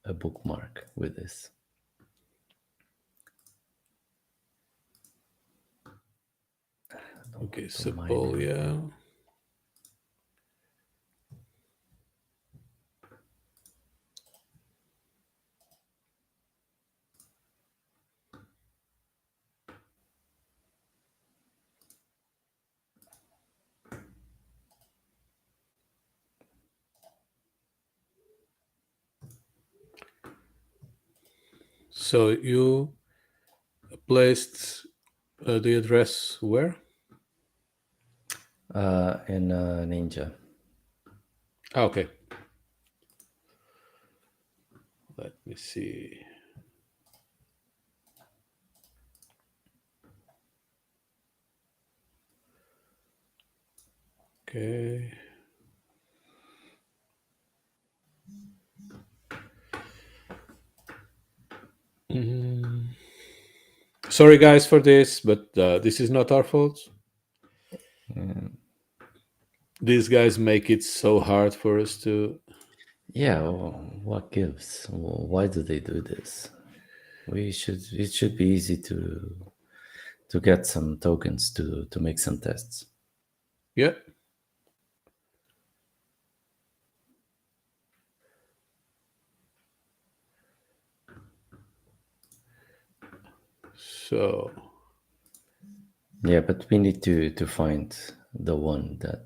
a bookmark with this. Okay, to mine everything. Sepolia. So you placed the address where? In Ninja. Okay. Let me see. Okay. Mm. Sorry, guys, for this, but this is not our fault. Yeah. These guys make it so hard for us to. Yeah, what gives? Why do they do this? It should be easy to get some tokens to make some tests. Yeah. So. Yeah, but we need to find the one that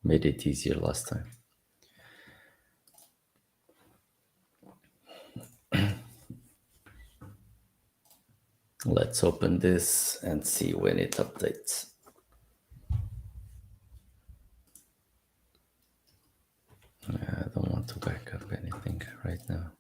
made it easier last time. Let's open this and see when it updates. I don't want to back up anything right now.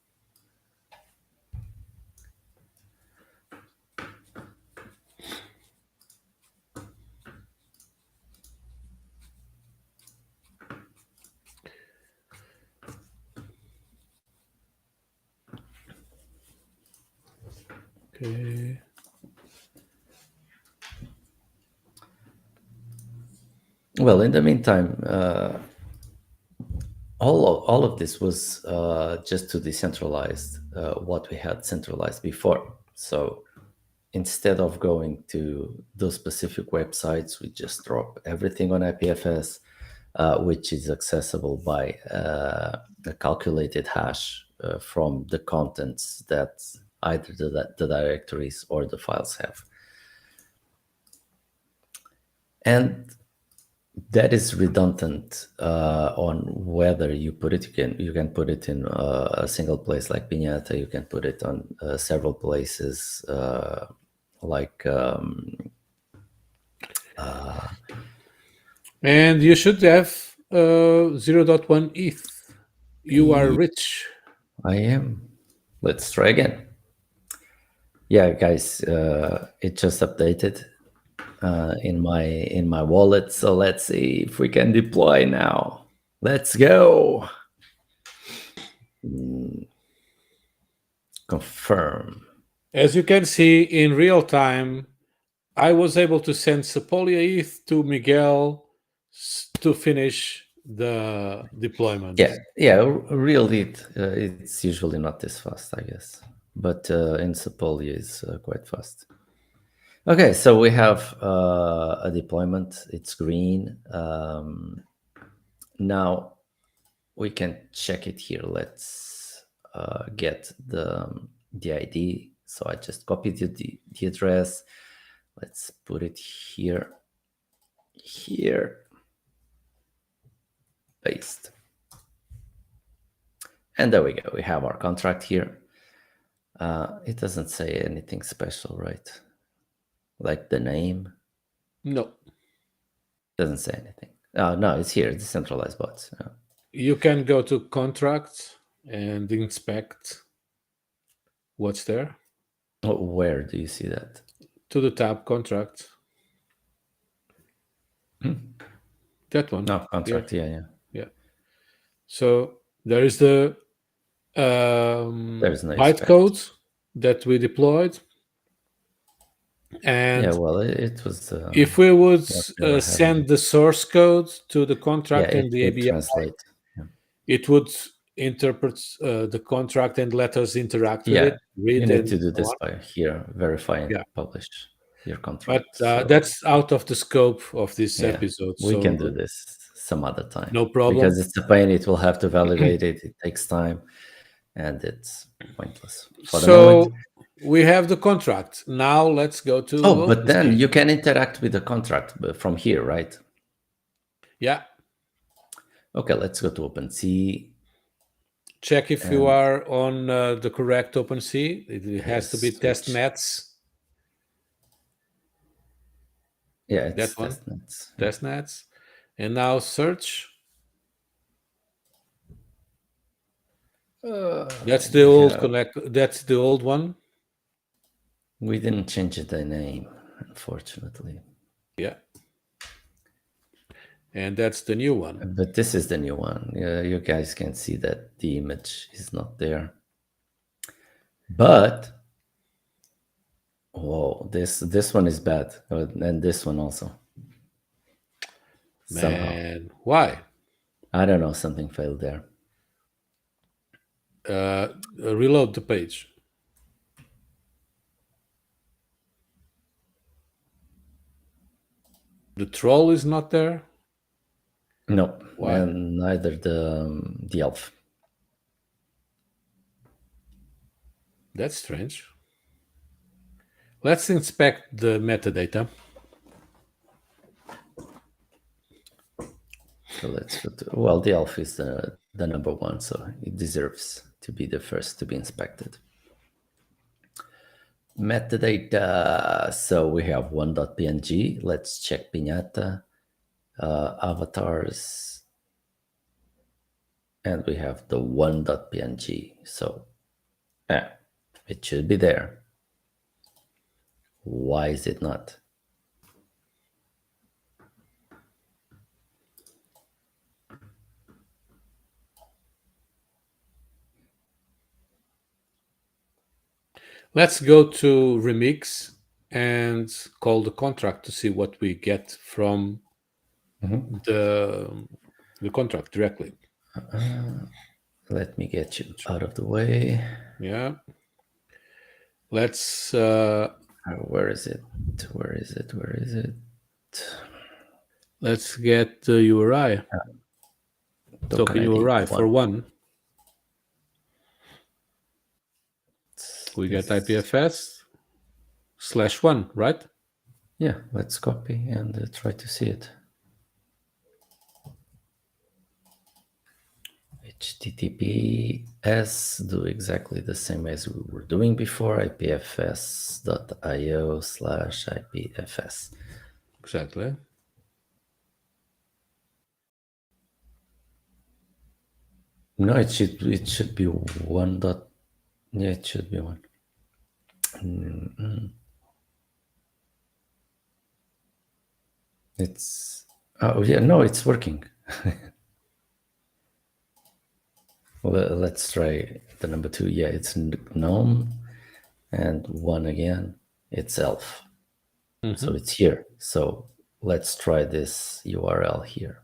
Okay. Well, in the meantime, all of this was just to decentralize what we had centralized before. So instead of going to those specific websites, we just drop everything on IPFS, which is accessible by a calculated hash from the contents that either the directories or the files have. And that is redundant on whether you put it. You can put it in a single place like Pinata. You can put it on several places like. And you should have 0.1 ETH. You are rich. I am. Let's try again. Yeah, guys, it just updated in my wallet. So let's see if we can deploy now. Let's go. Confirm. As you can see in real time, I was able to send Sepolia ETH to Miguel to finish the deployment. Yeah. Really, it's usually not this fast, I guess. But in Sepolia is quite fast. Okay, so we have a deployment. It's green. Now we can check it here. Let's get the ID. So I just copied the address. Let's put it here. Paste. And there we go. We have our contract here. It doesn't say anything special, right? Like the name? No. Doesn't say anything. No, it's here. Decentralized bots. You can go to contracts and inspect what's there. Where do you see that? To the tab contract. That one. No, contract. Yeah. So there is the There's no bytecode that we deployed. And yeah, well, it was. If we would send the source code to the contract and the ABI, translate. It would interpret the contract and let us interact with it. Read you need to do this by here, verify and publish. your contract. But that's out of the scope of this yeah, episode. we So can do this some other time. no problem. Because it's a pain. It will have to validate it. It takes time, and it's pointless for the moment. We have the contract. Now let's go to. Oh, but then you can interact with the contract from here, right? Yeah. Okay, let's go to OpenSea. Check if you are on the correct OpenSea. It has to be testnets. Yeah, it's that one. testnets. Testnets. And now search. That's the old connect. That's the old one. We didn't change the name, unfortunately. Yeah. And that's the new one. But this is the new one. You guys can see that the image is not there. But whoa, this one is bad, and this one also. Man, somehow. Why? I don't know. Something failed there. Reload the page. The troll is not there. No, Why? and neither the elf. That's strange. Let's inspect the metadata. So let's go to, well, the elf is the number one, so it deserves to be the first to be inspected. Metadata. So we have one.png. Let's check Pinata, avatars, and we have the one.png. So it should be there. Why is it not? Let's go to Remix and call the contract to see what we get from the contract directly. Let me get you out of the way. Yeah. Let's. Where is it? Where is it? Where is it? Let's get the URI. Token URI for one. We get IPFS /1, right? Yeah, let's copy and try to see it. HTTPS, do exactly the same as we were doing before, ipfs.io/IPFS. Exactly. No, it should be one dot. Yeah, it should be one. It's no, it's working. Well, let's try the number two. Yeah, it's gnome, and one again. It's elf. So it's here. So let's try this URL here.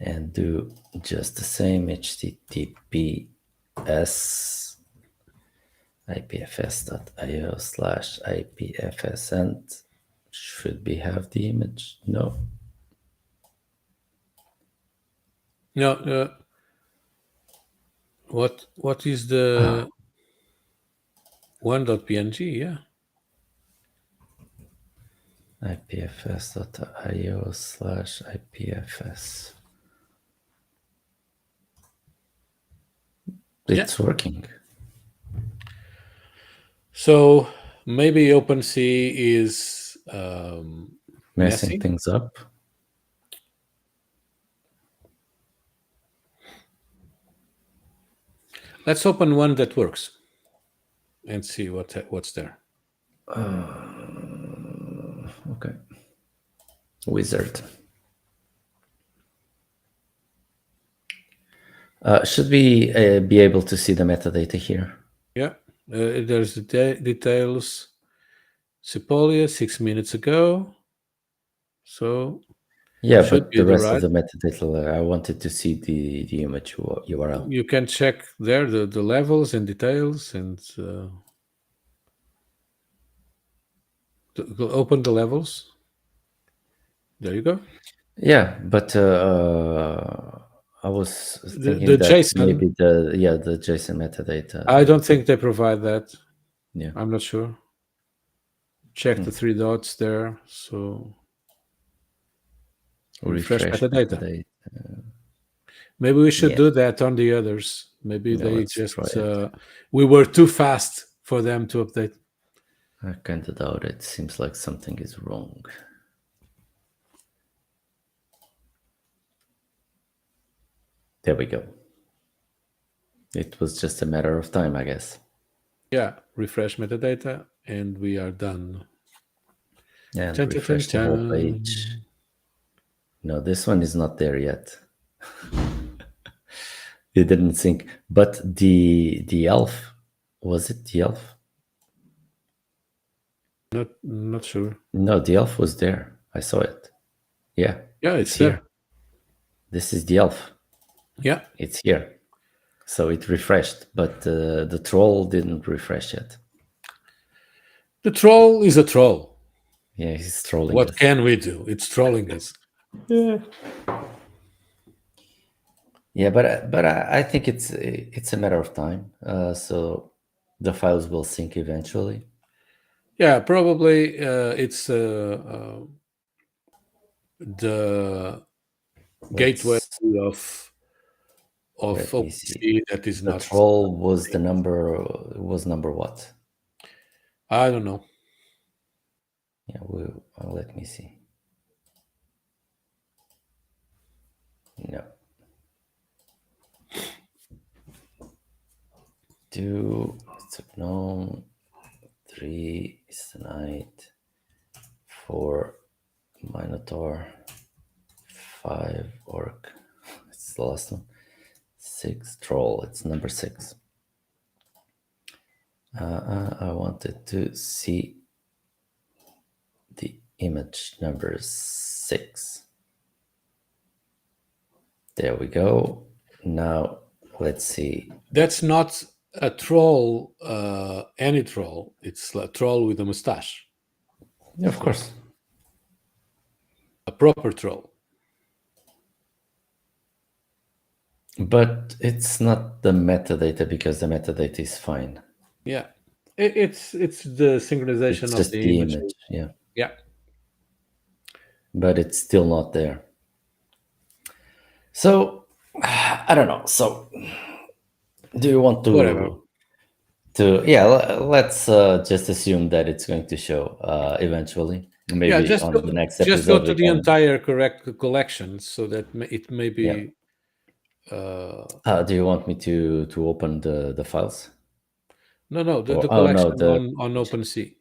And do just the same HTTPS ipfs.io/IPFS, and should we have the image? No. No. What is the one.png? Yeah. ipfs.io/IPFS. It's working. So maybe OpenSea is messing things up. Let's open one that works and see what's there. Okay. Wizard. Should we be able to see the metadata here? Yeah. There's the details. Sepolia 6 minutes ago. So yeah, but the rest of the metadata, I wanted to see the image URL. You can check there the levels and details and Open the levels. There you go. Yeah, but I was thinking The that JSON. maybe the JSON metadata. I don't think they provide that. Yeah. I'm not sure. Check the three dots there. So refresh metadata. Maybe we should do that on the others. Maybe they just we were too fast for them to update. I kind of doubt it. Seems like something is wrong. There we go. It was just a matter of time, I guess. Yeah, refresh metadata, and we are done. And refresh the whole page. No, this one is not there yet. It didn't sync. But the elf, was it the elf? Not sure. No, the elf was there. I saw it. Yeah. Yeah, it's here. This is the elf. Yeah. It's here. So it refreshed, but the troll didn't refresh yet. The troll is a troll. Yeah, he's trolling What us. can we do? It's trolling us. Yeah. Yeah, but I think it's a matter of time. So the files will sync eventually. Yeah, probably it's the gateway of OpenSea that is not. The troll was number what? I don't know. Yeah, let me see. No. 2 is unknown. 3 is the night. 4 Minotaur. 5 Orc. It's the last one. 6 Troll. It's number 6. I wanted to see the image number 6. There we go. Now let's see. That's not a troll, any troll. It's a troll with a mustache. Of course. A proper troll. But it's not the metadata because the metadata is fine. Yeah. It's the synchronization of the image. Yeah. Yeah. But it's still not there. So I don't know. So do you want to whatever? Let's just assume that it's going to show eventually. Maybe on the next episode. Just go to the entire correct collection so that it may be. Yeah. Do you want me to open the files? No, the collection on OpenSea.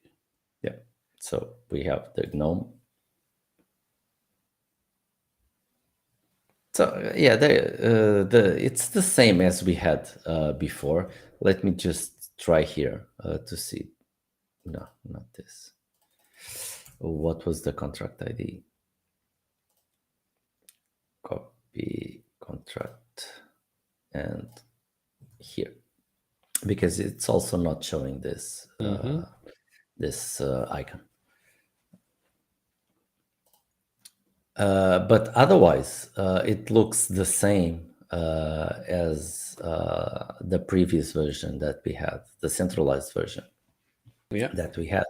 Yeah. So we have the GNOME. So yeah, it's the same as we had before. Let me just try here to see. No, not this. What was the contract ID? Copy contract and here, because it's also not showing this this icon. But otherwise, it looks the same as the previous version that we had, the centralized version that we had.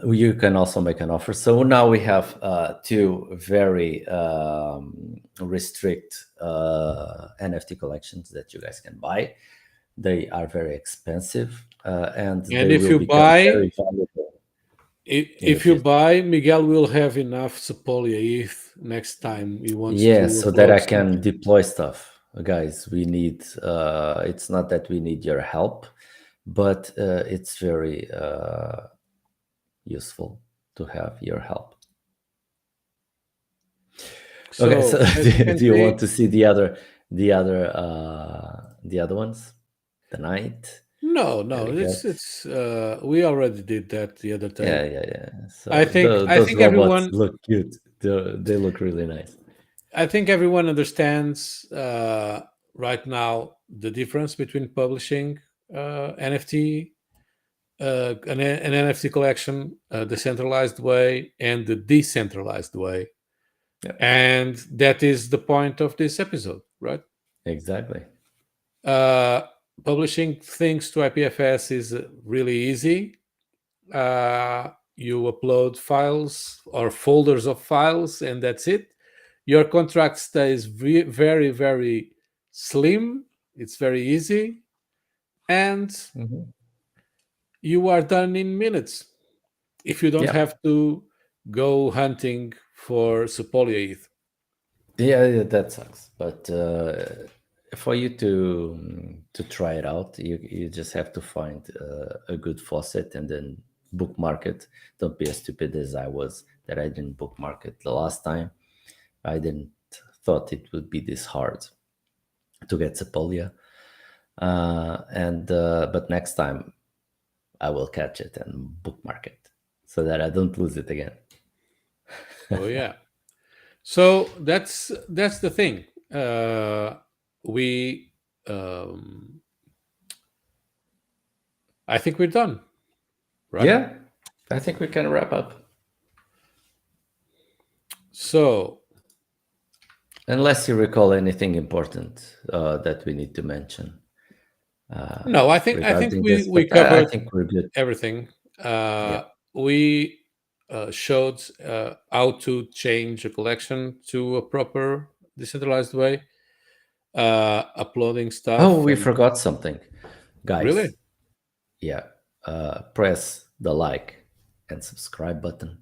You can also make an offer. So now we have 2 very restrict NFT collections that you guys can buy. They are very expensive, and if you buy, very valuable. If you buy, Miguel will have enough Sepolia ETH next time he wants to. Yeah, so that I can deploy stuff. Guys, we need, it's not that we need your help, but it's very useful to have your help. So, okay, so do you want to see the other ones? The night? No, it's we already did that the other time. Yeah. So I think everyone look cute. They look really nice. I think everyone understands right now the difference between publishing NFT an NFT collection, the centralized way and the decentralized way. Yeah. And that is the point of this episode, right? Exactly. Publishing things to IPFS is really easy. You upload files or folders of files, and that's it. Your contract stays very, very slim. It's very easy. And you are done in minutes if you don't have to go hunting for Sepolia ETH. Yeah, that sucks. But for you to try it out, you just have to find a good faucet and then bookmark it. Don't be as stupid as I was that I didn't bookmark it the last time. I didn't thought it would be this hard to get Sepolia. But next time I will catch it and bookmark it so that I don't lose it again. Oh yeah. So that's the thing. I think we're done, right? Yeah, I think we can wrap up. So, unless you recall anything important that we need to mention. No, I think we covered I think we're good. Everything. We showed how to change a collection to a proper decentralized way, uploading stuff. Oh, we forgot something, guys. Really? Yeah. Press the like and subscribe button.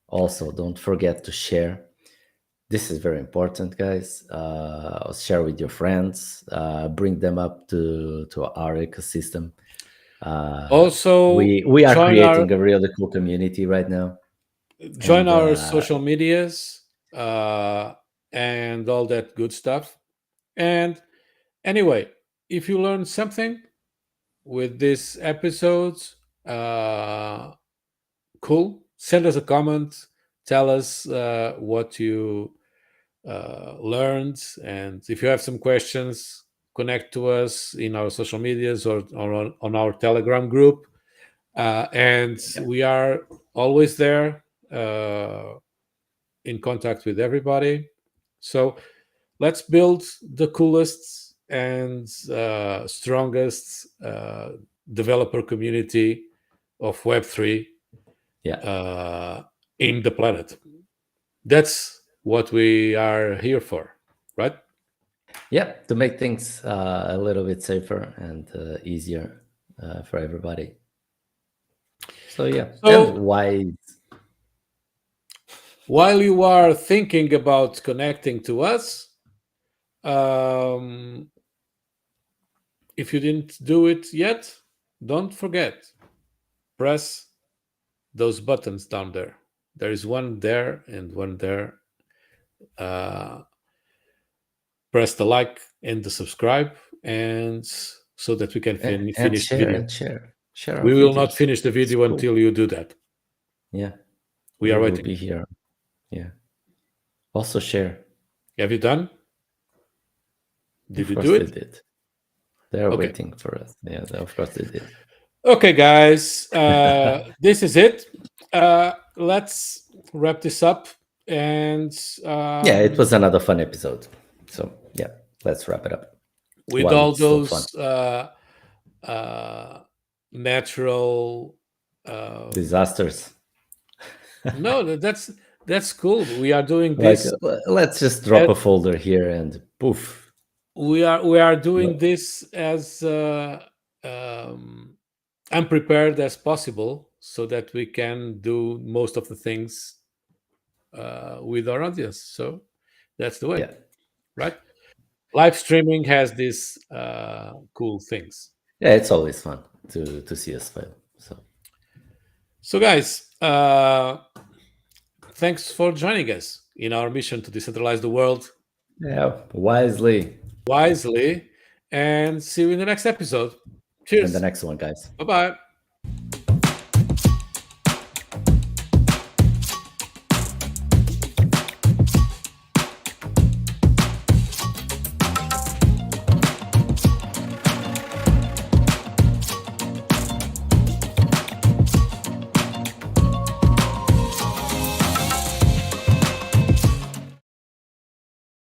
Also, don't forget to share. This is very important, guys. Share with your friends. Bring them up to our ecosystem. Also, we are creating a really cool community right now. Join our social medias and all that good stuff. And anyway, if you learned something with this episode, cool. Send us a comment. Tell us what you learned, and if you have some questions, connect to us in our social medias or on our Telegram group. And we are always there in contact with everybody. So let's build the coolest and strongest developer community of Web3 in the planet. That's what we are here for, right? Yeah, to make things a little bit safer and easier for everybody. So yeah, and while you are thinking about connecting to us, if you didn't do it yet, don't forget, press those buttons down there. There is one there and one there. Press the like and the subscribe, and so that we can finish the video. And share we will not finish the video until you do that. Yeah, we are waiting. Will be here. Yeah. Also share. Have you done? Did you do it? They did. They're waiting for us. Yeah, of course they did. Okay, guys, this is it. Let's wrap this up. And it was another fun episode. So yeah, let's wrap it up. With all those natural disasters. No, that's cool. We are doing this. Let's just drop a folder here and poof. We are doing this as unprepared as possible, so that we can do most of the things with our audience. So that's the way, right? Live streaming has these cool things. Yeah, it's always fun to see us fail. So guys, thanks for joining us in our mission to decentralize the world. Yeah, wisely, and see you in the next episode. Cheers. In the next one, guys. Bye-bye.